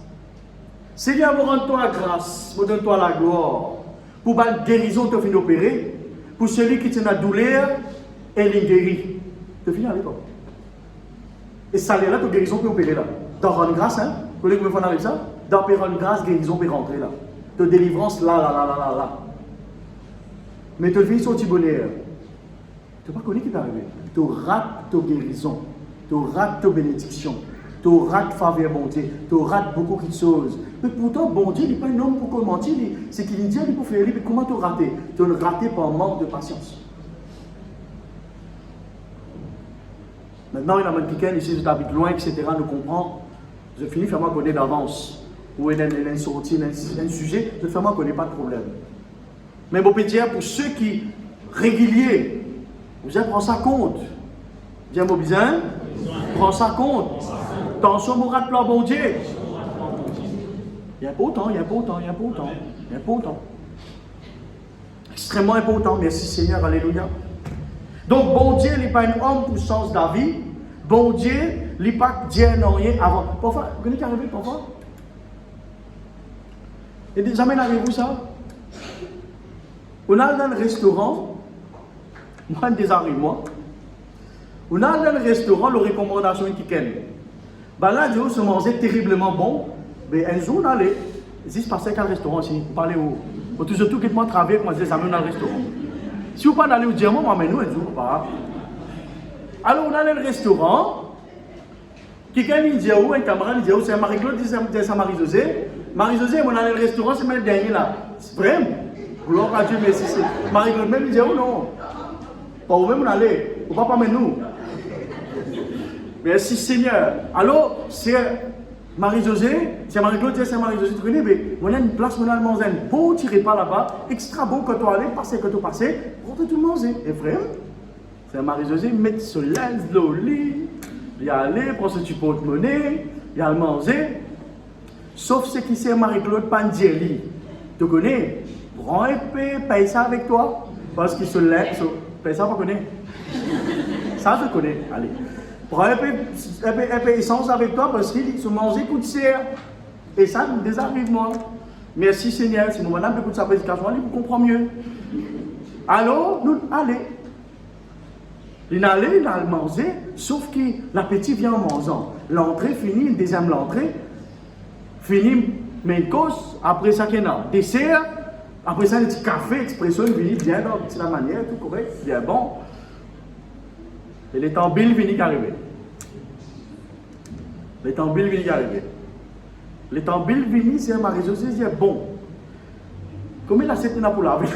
Seigneur, me rends-toi grâce, me donne-toi la gloire. Pour la guérison, tu finis d'opérer. Pour celui qui tient la douleur, elle est guérie. Tu finis avec toi. Et ça, là, ta guérison peut opérer là. Dans rendre grâce, hein. Vous voulez que vous fassiez avec ça? Dans rendre grâce, guérison peut rentrer là. De délivrance, là. Mais tu finis sur petit bonheur. Tu n'as pas connu qui t'est arrivé. Tu rates ta guérison. Tu rates ta bénédiction. Tu rates faveur, bon Dieu. Tu rates beaucoup de choses. Mais pourtant, bon Dieu, il n'est pas un homme pour mentir. C'est qu'il dit, il faut faire, mais comment tu as raté? Tu as raté par manque de patience. Maintenant, il y a quelqu'un ici, je t'habite loin, etc., nous comprend. Je finis, fais-moi connaître d'avance. Ou il y a une sortie, un sujet, je fais-moi connaître, pas de problème. Mais mon petit, pour ceux qui, réguliers, vous avez pris ça compte. Bien, mon bizarre, prends ça compte. Attention, mon rat, bon Dieu. Il y a important. Extrêmement important. Merci Seigneur, alléluia. Donc, bon Dieu, il n'est pas un homme pour sens d'avis. Bon Dieu, il n'est pas Dieu non rien avant. Parfois, vous connaissez qui arrive parfois? Et jamais n'arrive-vous ça? On a dans le restaurant, moi, des arrive moi. On a dans le restaurant, la recommandation qui est. Ben là, Dieu se mangeait terriblement bon. Mais un jour, on allait. Si je passais qu'à un restaurant ici, vous parlez où? Vous toujours tout qui moi travailler, moi je les amène dans le restaurant. Si vous pas d'aller au diamant, moi amène-nous un jour pas. Alors on allait au restaurant. Quelqu'un me dit où, un camarade me dit où, c'est Marie-Claude, c'est Marie-Josée. Marie-Josée, on allait au restaurant, c'est même le dernier là. C'est vrai. Gloire à Dieu, merci. Marie-Claude même me dit où non. Pas où même on allait. Pourquoi pas nous? Merci Seigneur. Alors, c'est Marie-Josée, c'est Marie-Claude, c'est Marie-Josée, tu connais, mais on a une place, on a le manger, un beau tiré pas là-bas, extra beau quand tu allais, passer quand tu passais, pour tout manger. Et frère, c'est Marie-Josée, mettre ce linge au lit, y aller, prendre ce petit porte-monnaie, y aller manger. Sauf ce qui c'est Marie-Claude Pandieli. Tu connais, prends épée, paye ça avec toi, parce qu'il se lève, paye ça, pas connaître. Ça, je connais, allez. Prends un peu essence avec toi parce qu'il se mangeait coup de serre. Et ça nous désarrive moi. Merci Seigneur, si nous madame écoute sa prédication, elle vous comprend mieux. Alors, nous allons. Il allait, il a mangé, sauf que l'appétit vient en mangeant. L'entrée finie, une deuxième l'entrée, finie, mais une cause, après ça qu'il y a dessert, après ça un petit café, expression, il vient bien dans la manière, tout correct, bien bon. Et les temps Bill viennent arriver. Les temps Bill viennent arriver. Les temps Bill viennent, c'est Marie-Josée, c'est bon. Combien l'assiette n'a pour laver?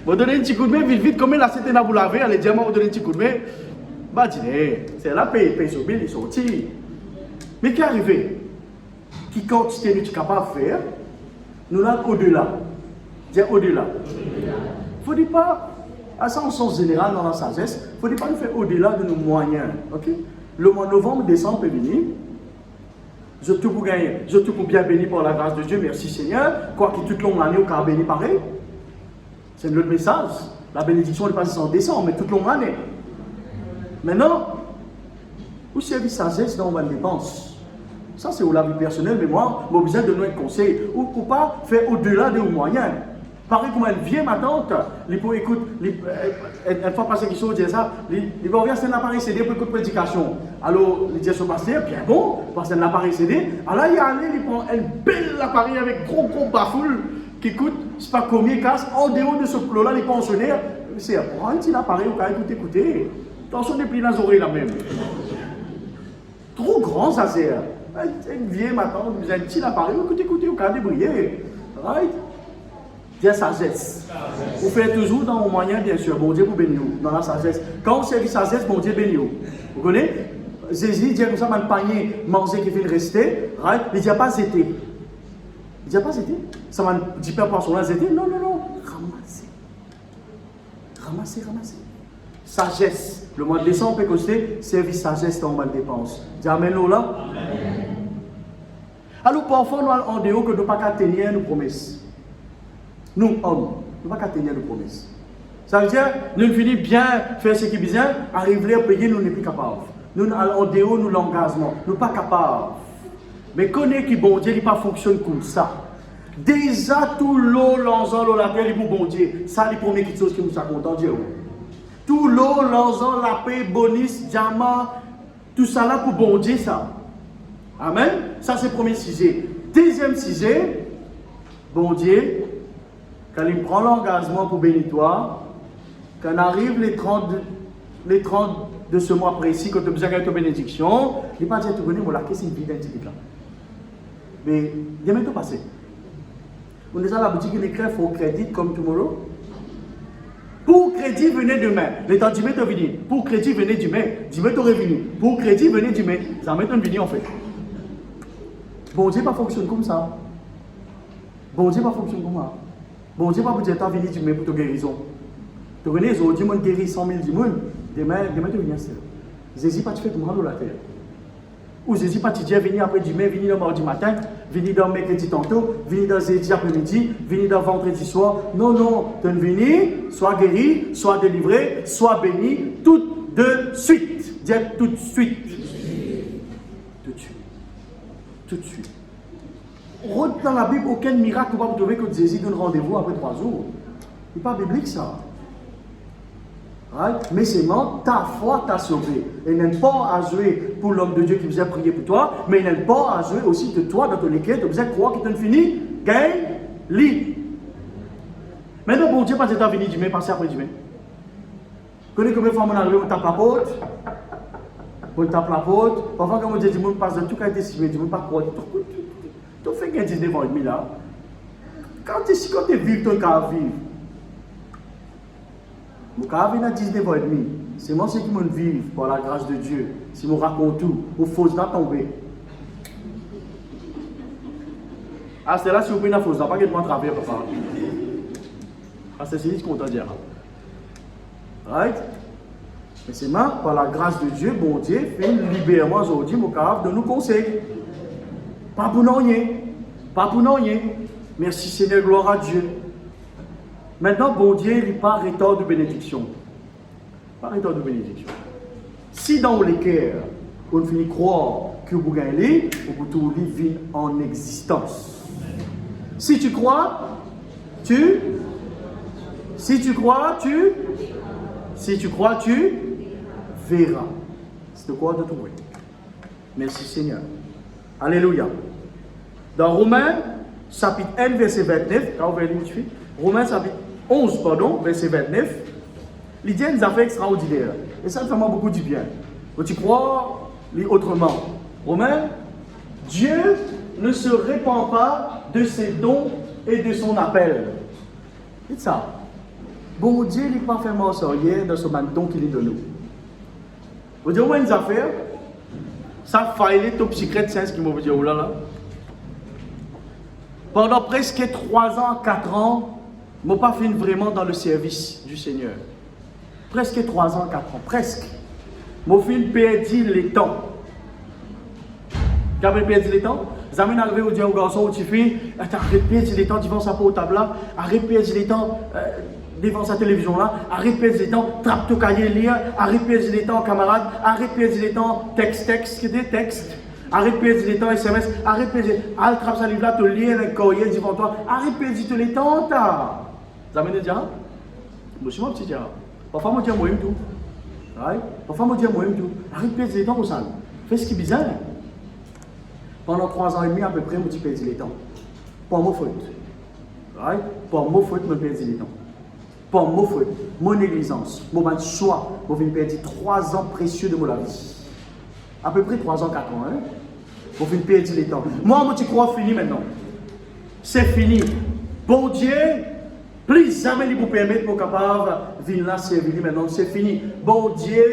Vous donnez un petit coup de main, vite, combien l'assiette n'a pour laver? Allez, diamants, vous donnez un petit coup de main. Bah, dîner, c'est là, paye sur Bill, il est sorti. Mais qui est arrivé? Qui quantité nous sommes capables de faire? Nous l'avons au-delà. Dis au-delà. Il ne faut pas. À ça, en sens général, dans la sagesse, il ne faut pas nous faire au-delà de nos moyens. Okay? Le mois de novembre, décembre peut venir. Je tout pour gagner, je tout pour bien béni par la grâce de Dieu, merci Seigneur. Quoi qu'il toute longue année, au cas béni pareil. C'est notre message. La bénédiction n'est pas en décembre, mais toute longue année. Maintenant, Ou service sagesse dans ma dépense. Ça, c'est la vie personnelle, mais moi, j'ai besoin de nous conseiller. Ou pas faire au-delà de vos moyens. Pareil comme elle vient, ma tante, elle peut écouter, elle fait passer quelque chose, dire ça, elle va regarder un appareil CD pour écouter prédication. Alors, il dit à son pasteur, bien bon, parce qu'un appareil CD. Alors, il y a allé, il prend un bel appareil avec gros bafoule qui coûte, je ne sais pas combien, casse, en dehors de ce plot-là, les pensionnaires, c'est un petit appareil, on peut écouter. Attention, des plis dans les oreilles là même. Trop grand, ça c'est. Une vieille maintenant, vous avez un petit appareil, écoutez, vous pouvez débrouiller. Right? Bien sagesse. Vous faites toujours dans vos moyens, bien sûr. Bon Dieu vous bénir dans la sagesse. Quand vous servez sagesse, bon Dieu bénir. Vous connaissez? Jésus dit comme ça, dans le panier, manger qui fait rester. Right? Il dit pas zété. Il dit pas zété. Ça m'a dit pas par son là zété. Non. Ramasser. Sagesse. Le mois de décembre, on peut constater service sagesse dans ma dépense. Dis amen là. Alors parfois, nous en dehors que nous ne pouvons pas tenir nos promesses. Nous, hommes, nous ne pouvons pas tenir nos promesses. Ça veut dire, nous finissons bien faire ce qui est bien, arriver à payer, nous ne sommes plus capables. Nous, en dehors, nous l'engagement, nous ne sommes pas capables. Mais connaître que bon Dieu, il ne fonctionne pas comme ça. Déjà, tout l'eau, l'ensemble, la terre, il est pour bon Dieu. Ça, c'est la première chose qui nous a content, Dieu. Tout l'eau, l'ensemble, la paix, bonus, diamant, tout ça là pour bon Dieu, ça. Amen. Ça, c'est le premier sujet. Deuxième sujet, bon Dieu, quand il prend l'engagement pour bénir toi, quand arrive les 30 de ce mois précis, quand tu as besoin de bénédiction, il ne va pas dire, tu connais, moi, la question est vide, là. Mais, il y a même tout passé. On est à la boutique, il écrit, il faut crédit comme tomorrow. Pour crédit, venez demain. Les temps d'hiver, tu venir. Pour crédit, venez demain. Demain, tu revenu. Pour crédit, venez demain. Ça met un venir en fait. Bon Dieu, pas fonctionne comme ça. Bon Dieu, pas fonctionne comme ça. Bon Dieu, pas pour dire, tu venir demain pour ta guérison. Tu venez, ils ont dit, moi, guérir 100 000 du monde. Demain, tu viens seul. Jésus, pas tu fais tout le monde la terre. Ou Jésus, pas tu dis, venir après demain, venir le mardi matin, venir dans mercredi tantôt, venir dans jeudi après-midi, venir dans vendredi soir. Non, tu venir, sois guéri, sois délivré, sois béni, tout de suite. Dis tout de suite. Tout de suite. Dans la Bible, aucun miracle ne va vous trouver que Jésus donne rendez-vous après 3 jours. Ce n'est pas biblique ça. Right? Mais seulement ta foi t'a sauvé. Il n'a pas à jouer pour l'homme de Dieu qui vous a prié pour toi, mais il n'a pas à jouer aussi de toi dans ton équerre, tu vous avez croire qu'il t'a fini, gagne, lit. Maintenant, bon Dieu, pas de temps venu demain, passer après demain. Vous connaissez combien de fois on arrive, on tape la porte, parfois quand on dit, on passe de tout cas décimé, on ne pas croire, tu fais gagner 19 ans et demi là. Quand tu vis, ton cas à vivre. Quand je suis 19 ans et demi, c'est moi qui me vivre par la grâce de Dieu. Si je raconte tout, il faut tomber. Ah, c'est là si vous prenez la fausse, pas que je m'en travaille, papa. Ah, c'est ce qu'on t'a dit. Right? Mais c'est moi, par la grâce de Dieu, bon Dieu, fait libérer-moi aujourd'hui, mon capable de nous conseiller. Pas pour nous rien. Merci Seigneur, gloire à Dieu. Maintenant, bon Dieu, il n'est pas retard de bénédiction. Si dans les cœurs, on finit croire que vous gagnez, vous pouvez vivre en existence. Si tu crois, tu verras. C'est de quoi de trouver. Merci Seigneur. Alléluia. Dans Romains, chapitre 1, verset 29, quand vous voyez Romains, chapitre 11, verset 29, il dit une affaire extraordinaire. Et ça fait beaucoup du bien. Tu crois autrement. Romains, Dieu ne se répand pas de ses dons et de son appel. Dites ça. Bon Dieu n'est pas fait mentionner dans ce don qu'il est de nous. Vous dites, une affaire, ça faille top secret, c'est ce qui m'a dit, oh là là. Pendant presque 3 ans, 4 ans, je n'ai pas fait vraiment dans le service du Seigneur. Presque 3 ans, 4 ans, presque. Je fait perdu le temps. Vous avez perdu le temps? Vous avez arrivé au garçon, au petit fille, arrête de perdre le temps devant sa portable là, arrête de perdre le temps devant sa télévision là, arrête de perdre le temps, trappe ton cahier, lire, arrête de perdre le temps, camarade, arrête de perdre le temps, texte, arrête de perdre le temps, SMS, arrête de perdre, arrête de trappe sa livre là, te lire un courrier devant toi, arrête de perdre le temps, t'as. Ça m'a dit, je suis mon petit diable. Parfois, je dis, moi, tout. Parfois, je dis, moi, tout. Arrête de perdre le temps pour ça. Fais ce qui est bizarre. Pendant 3 ans et demi à peu près, je me perdu le temps. Pas mon faute. Pas mon faute, je me perdu le temps. Pas mon faute, mon négligence, mon choix, je viens perdre 3 ans précieux de ma vie. À peu près 3 ans, 4 ans. Je viens perdre le temps. Moi, je crois fini maintenant. C'est fini. Bon Dieu, plus jamais il vous permettre de capable de venir là servir maintenant. C'est fini. Bon Dieu,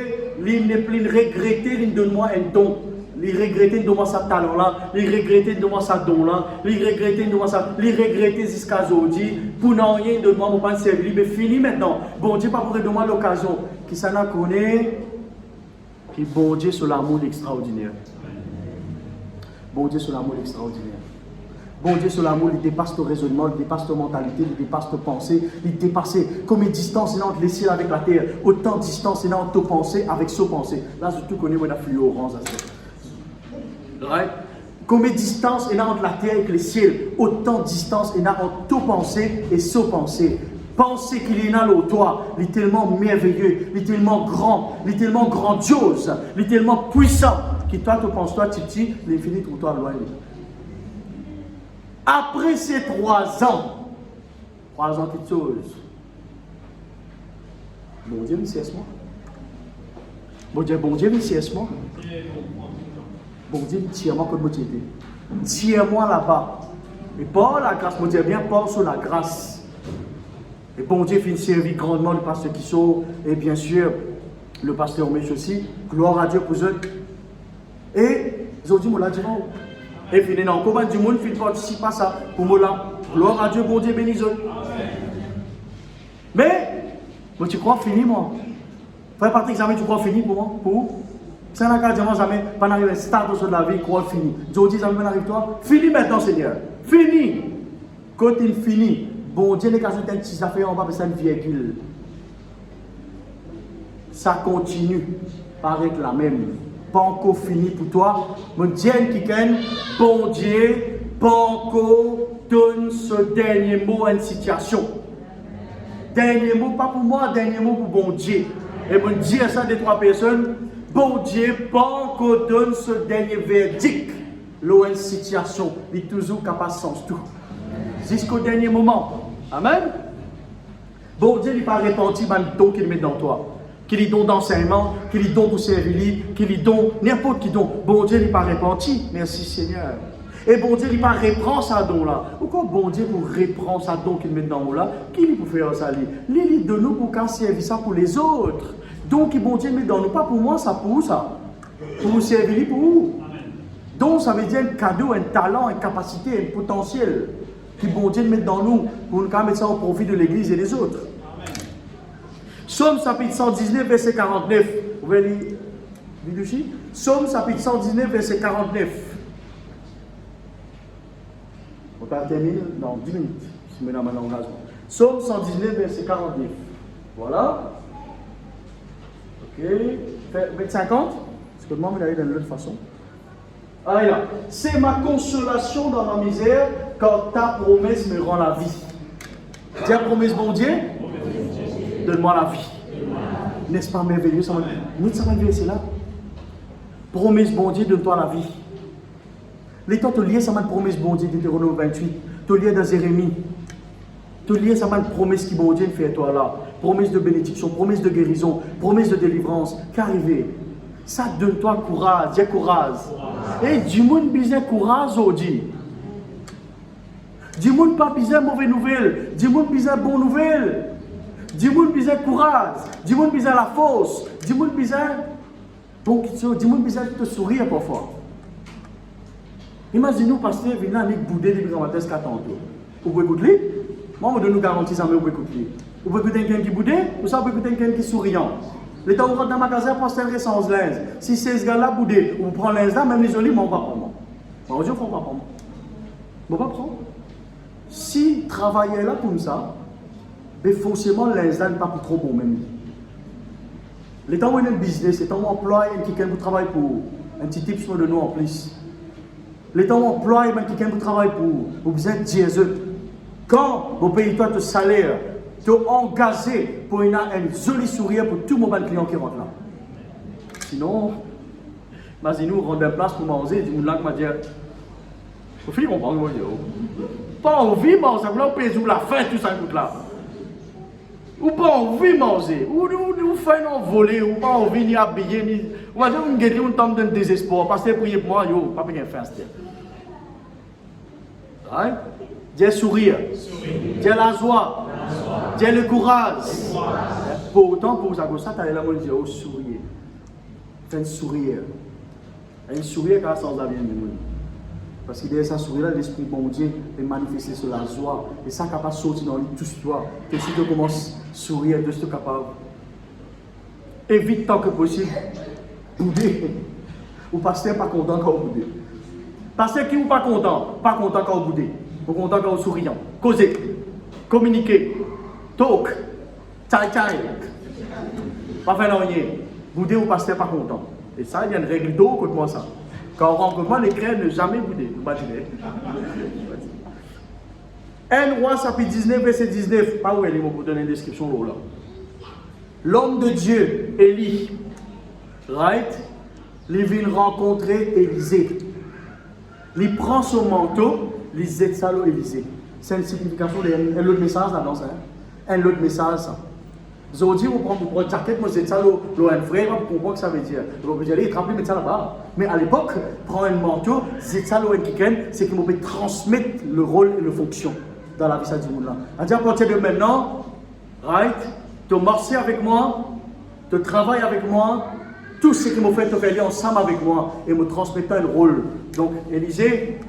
il n'est plus regretté, il donne-moi un don. Il regrettait de moi sa talent là, il regrettait de moi sa don là, il regrettait de moi ça, il regrettait jusqu'à aujourd'hui, pour n'en rien de moi, mon pas servir, mais fini maintenant. Bon Dieu, pas pour de moi l'occasion, qui s'en a connu, qui bon Dieu sur l'amour extraordinaire. Bon Dieu sur l'amour extraordinaire. Bon Dieu sur l'amour, il dépasse ton raisonnement, il dépasse ton mentalité, il dépasse ton pensée, il dépasse combien de distance il y a entre les ciels avec la terre, autant de distance il y a entre ton pensée avec son pensée. Là, je tout connais, moi, la fluo orange. Right? Combien de distance il y a entre la terre et le ciel, autant de distance il y a entre ton pensée et son pensée. Pensez qu'il y en a au toi, il est tellement merveilleux, il est tellement grand, il est tellement grandiose, il est tellement puissant, que toi, tu penses, toi, Titi, l'infini pour toi, loin. Après ces 3 ans, 3 ans, quelque chose. Bon Dieu, il cesse moi. Bon Dieu, il cesse moi. Bon Dieu, tire-moi comme tu étais. Tire-moi là-bas. Et pas la grâce, mon Dieu, bien, pas sur la grâce. Et bon Dieu, finit servir grandement le pasteur qui sort. Et bien sûr, le pasteur Mèche aussi. Gloire à Dieu pour eux. Et ils ont dit, moi, là, dis-moi. Et fini, non, comment du monde ne participe à ça pour moi là. Gloire à Dieu, bon Dieu, bénis eux. Mais, moi, tu crois fini, moi. Faire partie examen, tu crois fini pour moi? Pour ça n'a qu'à dire, moi, jamais, pas arriver à un stade de la vie, crois fini. Dieu dit, jamais, arrive toi. Fini maintenant, Seigneur. Fini. Quand il finit, bon Dieu, les cas où si ça fait, on va passer une virgule. Ça continue par être la même. Pas encore fini pour toi. Mon Dieu qui gagne, bon Dieu, pas encore donne ce dernier mot à une situation. Dernier mot, pas pour moi, dernier mot pour bon Dieu. Et mon Dieu, ça des 3 personnes, bon Dieu, pas encore donne ce dernier verdict. L'eau une situation, il est toujours capable de sens tout. Jusqu'au dernier moment. Amen. Bon Dieu, il n'est pas répandu, mais le don qu'il met dans toi. Qu'il y donne d'enseignement, qu'il y donne pour servir, qu'il y donne n'importe qui donne. Bon Dieu n'est pas répandu. Merci Seigneur. Et bon Dieu n'est pas reprend sa don là. Pourquoi bon Dieu pour reprendre sa don qu'il met dans nous là? Qui lui pour faire ça? Lui de nous pour qu'on serve ça pour les autres. Donc bon Dieu met dans nous, pas pour moi, ça pour ça. Pour nous servir pour vous. Donc ça veut dire un cadeau, un talent, une capacité, un potentiel. Que bon Dieu met dans nous pour nous mettre ça au profit de l'église et des autres. Psaume chapitre 119, verset 49. Vous pouvez lire ici? Psaume chapitre 119, verset 49. On va terminer dans 10 minutes. Si maintenant on a Psaume 119, verset 49. Voilà. Ok. Faites 50. Parce que moi, je vais aller de l'autre façon. Allez là. C'est ma consolation dans ma misère quand ta promesse me rend la vie. Dis la promesse, bon Dieu. Donne-moi la vie. N'est-ce pas merveilleux? Ça va verser là. Promesse, bon Dieu, donne-toi la vie. Les temps te lier, ça m'a une promesse, bon Dieu, Deutéronome 28. Te lier dans Jérémie. Te lier, ça m'a une promesse qui, bon Dieu, fait toi là. Promesse de bénédiction, promesse de guérison, promesse de délivrance. Qu'arriver? Ça donne-toi courage, dis courage. Et du monde bizarre courage, aujourd'hui. Du monde pas bizarre mauvaise nouvelle. Du monde bizarre bonne nouvelle. Du monde bizarre courage, du monde bizarre la force, du monde bizarre bon du monde bizarre te sourire parfois. Imaginez-nous, pasteur, venir avec boudé les grands-mères qui attendent. Vous pouvez écouter? Moi, je nous garantis ça, mais vous pouvez écouter. Vous pouvez écouter quelqu'un qui boudé, ou ça, vous pouvez écouter quelqu'un qui est souriant. Les temps où vous rentrez dans le magasin, pasteur, sans linge. Si ces gars-là boudé, vous prenez linge là, même les jolis, mais on va pas prendre. Bon, Dieu, on va pas prendre. On va pas prendre. Si travailler là comme ça, mais forcément, l'instant n'est pas pour trop bon même. Les temps où il y a un business, les temps où on emploie quelqu'un qui travaille pour, un petit tip sur le nom en plus. Les temps où on emploie quelqu'un qui travaille pour vous êtes diesel. Quand vous payez toi ton salaire, tu es engagé pour une jolie sourire pour tout mon client qui rentre là. Sinon, vas-y nous rendre place pour manger, du monde là qui m'a dit, au final on parle de pas envie de manger, ça vous paye la faim tout ça coûte là. Ou pas envie de manger, ou faire un voler, ou pas envie ni habiller, ni. Ou va dire, on guette, on tombe dans le désespoir, parce que prier pour moi, yo, pas bien faire ça. Right? Dieu sourire, Dieu la joie, Dieu le courage. Pourtant, pour ça, tu as la monnaie, oh, sourire. Fais un sourire. Un sourire car ça vient de nous. Parce qu'il y a ça sourire là, l'esprit de Dieu est manifesté sur la joie. Et ça capable de sortir dans tout toi. Que si tu commences à sourire, de ce capable. Évite tant que possible. Bouder. Ou pasteur pas content quand vous boudez. Pasteur qui ou pas content quand vous boudez. Vous content quand vous souriant. Causer. Communiquer. Talk. Tchai. Pas faire rien. Bouder ou pasteur pas content. Et ça, il y a une règle d'eau contre moi ça. Quand on rencontre moi, les crèves ne jamais bouder. 1 Roi chapitre 19, verset 19. Pas où elle est, pour donner une description là. L'homme de Dieu, Élie, right? Il vient rencontrer Élisée. Il prend son manteau, il zèle ça à Élisée. C'est une signification d'un autre message là, non, ça? Un autre message, ça. Aujourd'hui, vous prenez une jaquette, moi c'est ça, un frère, vous comprenez ce que ça veut dire. Vous pouvez aller tremper, mettre ça là-bas. Mais à l'époque, prendre un manteau, c'est ça, c'est qu'il peut transmettre le rôle et la fonction dans la vie de ce monde-là. C'est-à-dire, à partir de maintenant, right, tu marches avec moi, tu travailles avec moi, tout ce qui m'a fait, tu fais ensemble avec moi et me transmettre un rôle. Donc, Élisée,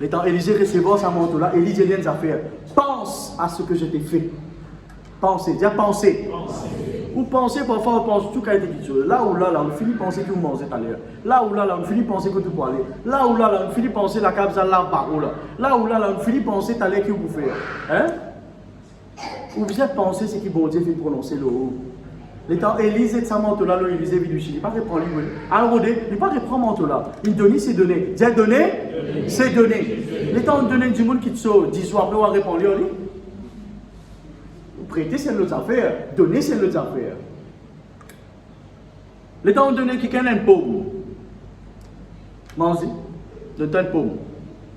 l'étant Élisée recevant sa manteau-là, Élisée vient de faire. Pense à ce que je t'ai fait. Pensez, déjà pensez. Ou pensez, parfois on pense tout quelque chose. Là, on finit de penser que vous mangez tout à l'heure. Là, on finit de penser que tu peux aller. Là, on finit de penser la cabza là, par là. Là, on finit de penser tout à l'heure que vous faites. Hein? Ou vous êtes pensé ce que bon Dieu fait prononcer le haut. L'étant Élisée de sa manteau là, Élisée vit du Chili. Il ne pas reprendre lui. Alors, il ne pas reprendre manteau là. Il donne ses données. Dieu donné, c'est donné. L'étant donné du monde qui te sauve, 10 jours après, on va répondre lui. Prêter, c'est l'autre affaire. Donner, c'est l'autre affaire. Les temps donné quelqu'un un pomme. Mange-y. Donne-toi une pomme.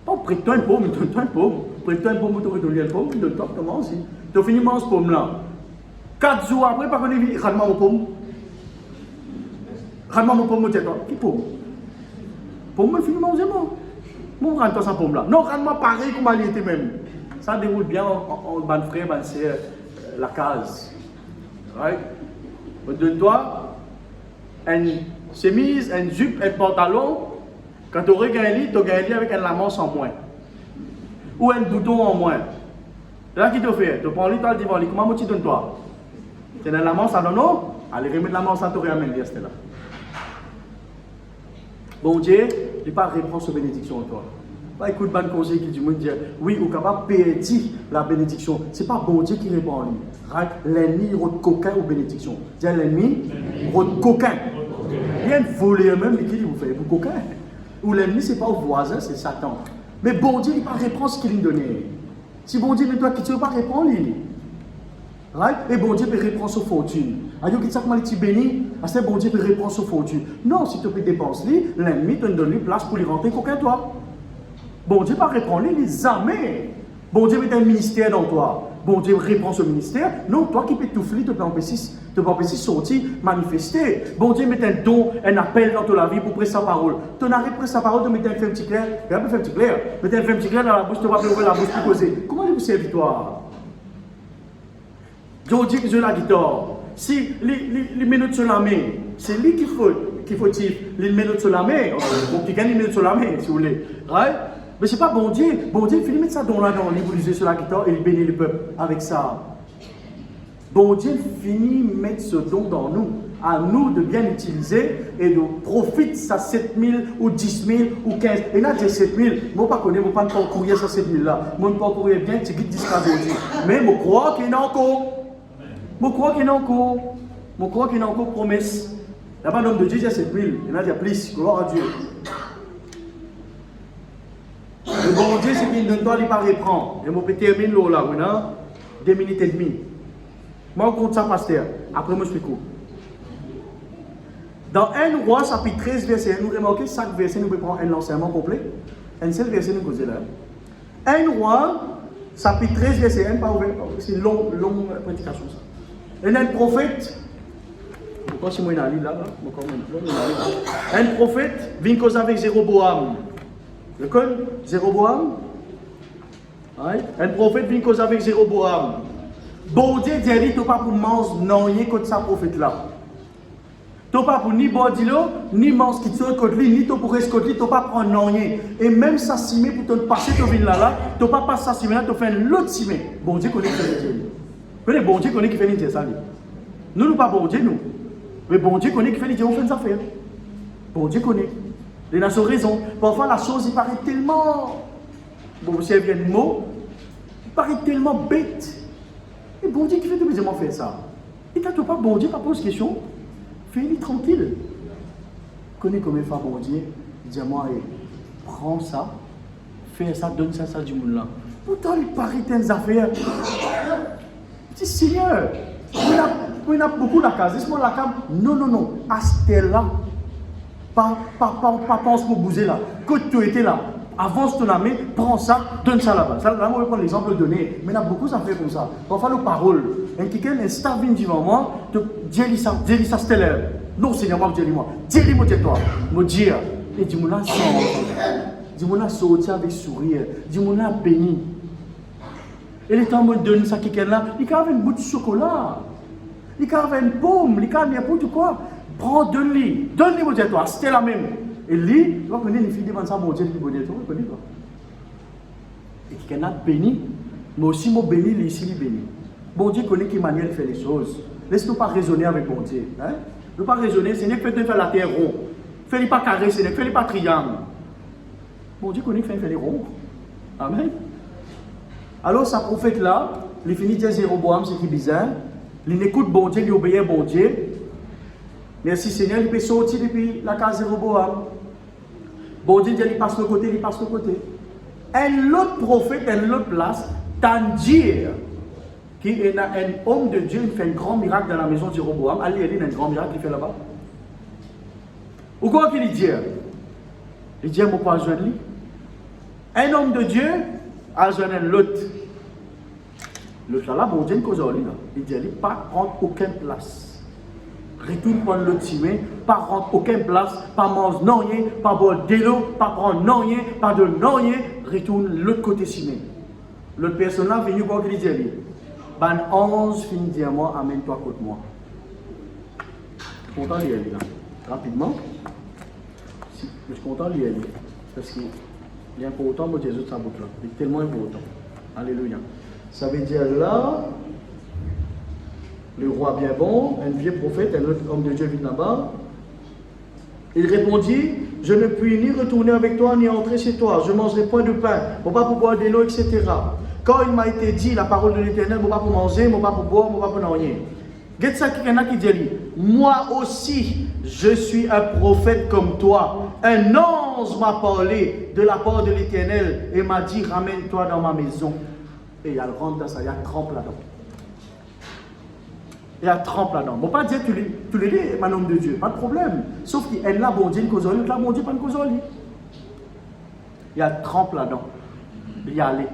Pas prête-toi une pomme, donne-toi une pomme. Prête-toi une pomme, tu vas donner une pomme, donne-toi, commence. Tu finis manger cette pomme-là. 4 jours après, par contre, il rame mon pomme. Rame mon pomme, tu toi. Qui pomme? Pomme, il finit manger, moi. Moi, rame-toi sa pomme-là. Non, rame-moi pareil comme elle était même. Ça déroule bien en ban frère, ban sœur. La case. Right? Donne-toi une chemise, une jupe, un pantalon. Quand tu aurais gagné, tu as gagné avec un lamance en moins. Ou un bouton en moins. Là, qui te fait? Tu prends le temps, tu dis, comment tu donnes-toi? Tu as un lamance à non? Allez, remettre la lamance à toi et amène-le, c'était là. Bon Dieu, il ne pas reprendre cette bénédiction en toi. Pas écoute bon conseil qui dit oui, ou capable de perdre la bénédiction. Ce n'est pas bon Dieu qui répond en lui. L'ennemi rôde coquin ou bénédiction. Dis l'ennemi rôde coquin. Il y a une volée même qui vous fait vous coquin. Ou l'ennemi, ce n'est pas au voisin, c'est Satan. Mais bon Dieu, il ne pas répondre ce qu'il lui donne. Si bon Dieu ne doit quitter, il ne pas répondre. Right? Et bon Dieu peut répondre sa fortune. Alors qu'il comment tu bénis, c'est bon Dieu peut répondre sa fortune. Non, si tu peux dépenser, l'ennemi te donne une place pour lui rentrer coquin toi. Bon Dieu va répondre, les armées. Bon Dieu met un ministère dans toi. Bon Dieu répond ce ministère. Non, toi qui peux tout faire, tu peux empêcher sortir, manifester. Bon Dieu met un don, un appel dans ta vie pour prêcher sa parole. Tu n'arrives pas sa parole, tu mets un film petit clair. Tu vas pas faire petit clair. Mets un film petit clair dans la bouche, tu vas ouvrir la bouche pour causer. Comment vous servir toi? Je dis que je la guitare. Si les minutes sur la main, c'est lui qu'il faut dire. Les minutes sur la main. Bon, tu gagnes les minutes sur la main, si vous voulez. Right? Mais ce n'est pas bon Dieu. Bon Dieu, il finit de mettre ça dans la dans l'utiliser sur la guitare et il bénit le peuple avec ça. Bon Dieu finit de mettre ce don dans nous. À nous de bien utiliser et de profiter ça 7 000 ou 10 000 ou 15 000. Et là, j'ai 7 000. Moi, je ne connais pas courir ça 7 000 là. Moi, je ne peux pas courir bien, tu guides 10 aujourd'hui. Mais je crois qu'il y en a encore. Je crois qu'il y en a encore. Je crois qu'il y en a encore promesse. Il n'y a pas d'homme de Dieu, il y a 7 000. Il y en a plus. Gloire à Dieu. Le bon Dieu, c'est qu'il ne doit pas reprendre. Et je peux terminer là, maintenant, 2 minutes et demie. Moi, je compte ça, pasteur. Après, je m'explique. Dans 1 Roi, chapitre 13, verset 1, nous remarquez chaque verset, nous prenons un enseignement complet. Un seul verset, nous causons là. 1 Roi, chapitre 13, verset 1, c'est une longue prédication. Ça. Et un prophète, pourquoi c'est moi qui là, un prophète vient causer avec Jéroboam. Vous connaissez Jéroboam? Un prophète vient causer avec Jéroboam. Bon Dieu dit, tu n'as pas pour manger non rien contre ce prophète-là. Tu n'as pas pour ni bordilo, ni manger qui te côté ni tu pour rester côté, tu n'as pas prendre non rien. Et même s'assimer pour te passer ton ville là, tu n'as pas s'assimer là, tu fais l'autre simé. Bon Dieu connaît qui fait Dieu. Vous connaissez bon Dieu connaît qui fait Dieu ça. Nous ne pas bon Dieu nous. Mais bon Dieu connaît qui fait Dieu, on fait des affaires. Bon Dieu connaît. Les nations raison. Parfois la chose il paraît tellement, bon vous savez bien le mot, il paraît tellement bête. Et bon Dieu qui fait deuxièmement faire ça. Et quand tu pas bon Dieu, pas pose question, fais-le tranquille. Connais combien de fois bon Dieu, dis-moi, prends ça, fais ça, donne ça, ça du monde là. Pourtant il paraît telles affaires. Dis Seigneur, il a beaucoup la case. Dis-moi la case. Non, à ce là. Pas pense pour bouger là. Quand tu étais là, avance ton ami, prends ça, donne ça là-bas. Ça, là, on va prendre l'exemple donné. Mais il y a beaucoup d'affaires comme ça. Parfois, les paroles. Quelqu'un, un star vient devant moi, dis ça, stellaire. Non, Seigneur, moi, dis-moi. Dis-moi, dis-toi. Me dire. Et dis-moi là, dis-moi là, sortir avec sourire. Dis-moi là, béni. Et les temps, me donne ça à quelqu'un là, il a une bout de chocolat. Il a une pomme, il a n'importe quoi. Prends, donne-lui, mon Dieu, toi, c'était la même. Et lui, tu vas connaître les filles devant ça, mon Dieu, tu vas connaître quoi. Et quelqu'un a béni, mais aussi mon béni, lui ici, il béni. Bon Dieu connaît quelle manière il fait les choses. Laisse-nous pas raisonner avec bon Dieu. Hein? Ne pas raisonner, Seigneur, fais-le faire la terre ronde. Fais-le pas carré, Seigneur, fais-le pas triangle. Bon Dieu connaît qu'il fait les ronds. Amen. Alors, ce prophète-là, il finit de dire Jéroboam, c'est qui est bizarre. Il écoute bon Dieu, il obéit bon Dieu. Merci Seigneur, il peut sortir depuis la case Jéroboam. Bon Dieu, il passe le côté, il passe le côté. Un autre prophète, une autre place, Tandir, qui est un homme de Dieu, il fait un grand miracle dans la maison de Jéroboam. Allez, il y a un grand miracle qu'il fait là-bas. Ou quoi qu'il dit? Il dit, moi, pas joindre lui. Un homme de Dieu a joindre l'autre. L'autre là, bon Dieu, il dit, il pas prendre aucune place. Retourne prendre l'autre cimé, pas rendre aucune place, pas manger non rien, pas boire de l'eau, pas prendre non rien, pas de non rien, retourne l'autre côté cimé. L'autre personne là, venu quoi qu'il dit, ban 11 fin dire moi, amène-toi contre moi. Je suis content de lire là, rapidement. Je suis content de lire parce qu'il est important pour Jésus de sa boucle là. Il est tellement important. Alléluia. Ça veut dire là, le roi bien bon, un vieux prophète, un autre homme de Dieu vient là-bas. Il répondit, je ne puis ni retourner avec toi, ni entrer chez toi. Je ne mangerai point de pain, je ne pas pour boire de l'eau, etc. Quand il m'a été dit la parole de l'Éternel, je ne pas pour manger, je ne pas pour boire, je ne pas pour rien. Qu'est-ce ça qu'il y en a qui dit, moi aussi, je suis un prophète comme toi. Un ange m'a parlé de la part de l'Éternel et m'a dit, ramène-toi dans ma maison. Et il rentre dans ça, il y a trempe là-dedans. Il y a trempe là-dedans. Bon, pas dire tu l'es dit, mon homme de Dieu, pas de problème. Sauf qu'il a bon Dieu, une cause là, bon Dieu, pas une cause. Il y a trempe là-dedans. Il y a allé.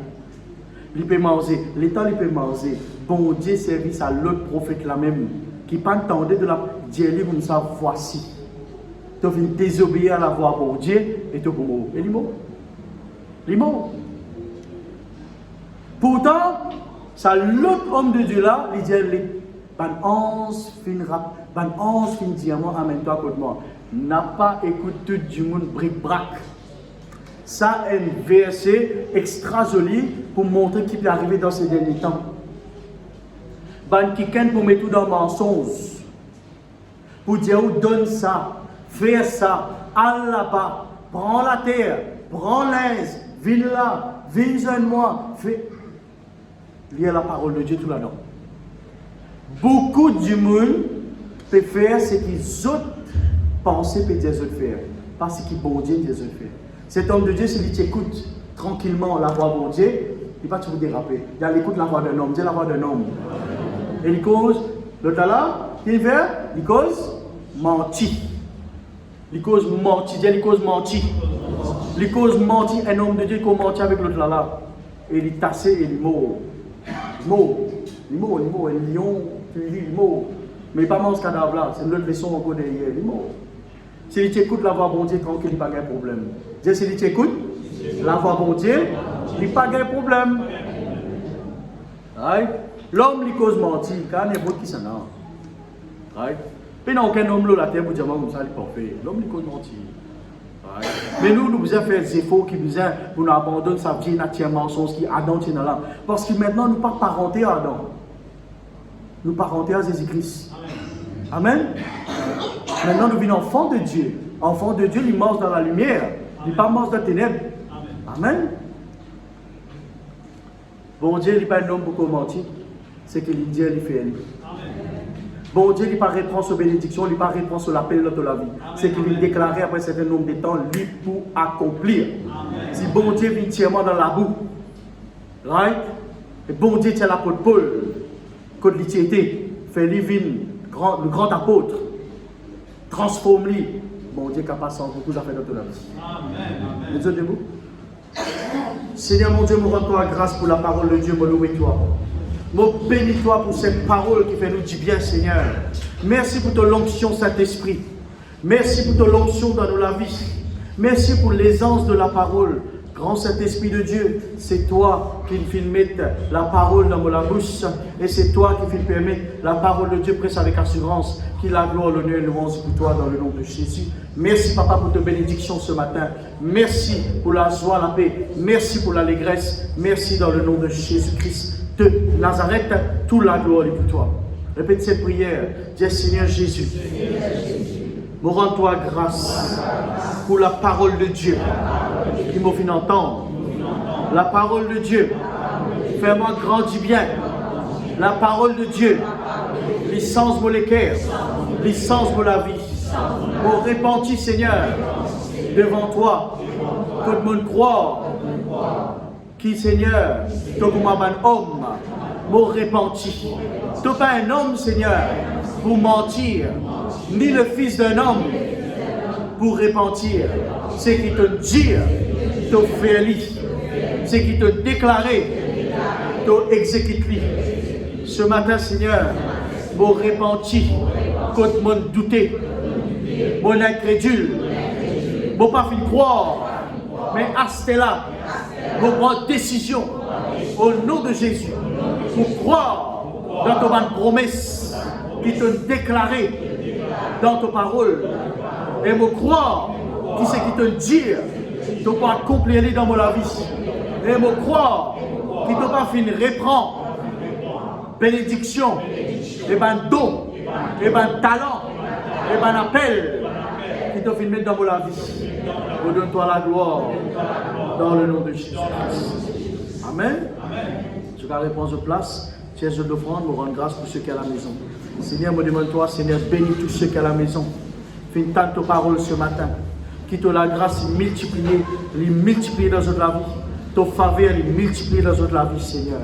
Il peut manger. L'État, il peut manger. Bon Dieu, service à l'autre prophète là même, qui pas entendu de la dire comme ça, voici. Tu viens désobéir à la voix bon Dieu et tu es mort. Et il est mort. Il est mort. Pourtant, ça l'autre homme de Dieu là, il dit, ban 11 fin diamant, amène-toi contre moi. N'a pas écouté tout du monde bric-brac. Ça, un verset extra joli pour montrer qui peut arriver dans ces derniers temps. Ban quelqu'un pour mettre tout dans le mensonge. Pour dire, donne ça, fais ça, allez là-bas, prends la terre, prends l'aise, viens là, viens moi, fais. Lire la parole de Dieu tout là-dedans. Beaucoup du monde peut faire ce qu'ils autres pensent peut dire autres faire. Pas ce qu'ils bon Dieu dire autres faire. Cet homme de Dieu, s'il t'écoute tranquillement la voix de bon Dieu, il va pas te déraper. Il écoute la voix d'un homme, dis la voix d'un homme. Et il cause, l'autre là, il fait, il cause menti. Il cause menti, il cause menti. Il cause menti, un homme de Dieu qui menti avec l'autre là. Et il est tassé et il est mort. Il est mort, il est lion, il est mort. Mais il n'est pas mort ce cadavre là, c'est l'autre leçon encore derrière, il est mort. S'il t'écoute la voix bon Dieu, tranquille, il n'y a pas de problème. Dis, s'il t'écoute la voix bon Dieu, il n'y a pas de problème. Right? L'homme lui cause mentir, car il y a beaucoup qui s'en a. Right? Puis il n'y a aucun homme là, la terre pour dire comme ça, il peut faire. L'homme lui cause mentir. Right? Mais nous devons faire des efforts qui nous aident pour nous abandonner sa vie naturelle mensonge qui Adam tient là. Parce que maintenant, nous ne sommes pas parentés à Adam. Nous sommes parentés à Jésus-Christ. Amen. Maintenant, nous venons enfants de Dieu. Enfants de Dieu, ils marchent dans la lumière. Ils ne marchent pas dans les ténèbres. Amen. Bon Dieu, il n'est pas un homme pour mentir. C'est qu'il dit, il fait. Bon Dieu, il n'est pas répond sur bénédiction, il n'est pas répond sur l'appel de la vie. C'est qu'il vient déclarer après un certain nombre de temps, lui, pour accomplir. Si bon Dieu vient entièrement dans la boue, right? Et bon Dieu tient l'apôtre Paul, quand il était, fait lui le grand apôtre, transforme-lui. Bon Dieu est capable de beaucoup d'affaires dans la vie. Amen. Vous êtes debout? Seigneur mon Dieu, me rends-toi grâce pour la parole de Dieu, me loue-toi. Me bénis-toi pour cette parole qui fait nous du bien, Seigneur. Merci pour ton onction, Saint-Esprit. Merci pour ton onction dans nos vies. Merci pour l'aisance de la parole. Grand Saint-Esprit de Dieu, c'est toi qui me mette la parole dans ma bouche. Et c'est toi qui me permet la parole de Dieu presse avec assurance. Qu'il la gloire, l'honneur et le louange pour toi dans le nom de Jésus. Merci, Papa, pour ta bénédiction ce matin. Merci pour la joie, la paix. Merci pour l'allégresse. Merci dans le nom de Jésus-Christ de Nazareth. Toute la gloire est pour toi. Répète cette prière. Dis, Seigneur Jésus, me rends-toi grâce pour la parole de Dieu qui m'a fait entendre. La parole de Dieu, fais-moi grandir bien. La parole de Dieu, licence mon cœur, licence mon la vie. Mon repenti, Seigneur, devant toi, que le monde croit, qui, Seigneur, toi comme un homme, mon repenti. Tu n'es pas un homme, Seigneur, pour mentir, ni le fils d'un homme pour repentir. C'est qui te dit, te fait, c'est qui te déclarer, te exécute. Ce matin, Seigneur, mon repenti, contre mon douté, mon incrédule, mon pas fait croire, mais à ce là, mon prendre décision au nom de Jésus pour croire dans ton promesse qui te déclarait dans ta parole et me croire qui c'est qui te dit tu peux accomplir dans mon vie et me croire qui te pas fin reprendre bénédiction et ben don et ben talent et ben appel qui te fin mettre dans mon vie. Redonne-toi la gloire dans le nom de Jésus. Amen. Tu vas répondre de place. Tiens, je d'offrande, me rendre grâce pour ceux qui sont à la maison. Seigneur, me demande-toi, Seigneur, bénis tous ceux qui sont à la maison. Fais une tante de parole ce matin. Quitte la grâce les multiplier dans notre vie. Ton faveur, les multiplier dans notre vie, Seigneur.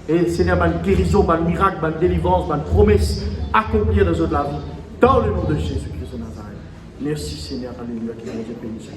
Et Seigneur, ma guérison, ma miracle, ma délivrance, ma promesse, accomplir dans notre vie. Dans le nom de Jésus-Christ de Nazareth. Merci, Seigneur. Alléluia. Que Dieu bénisse.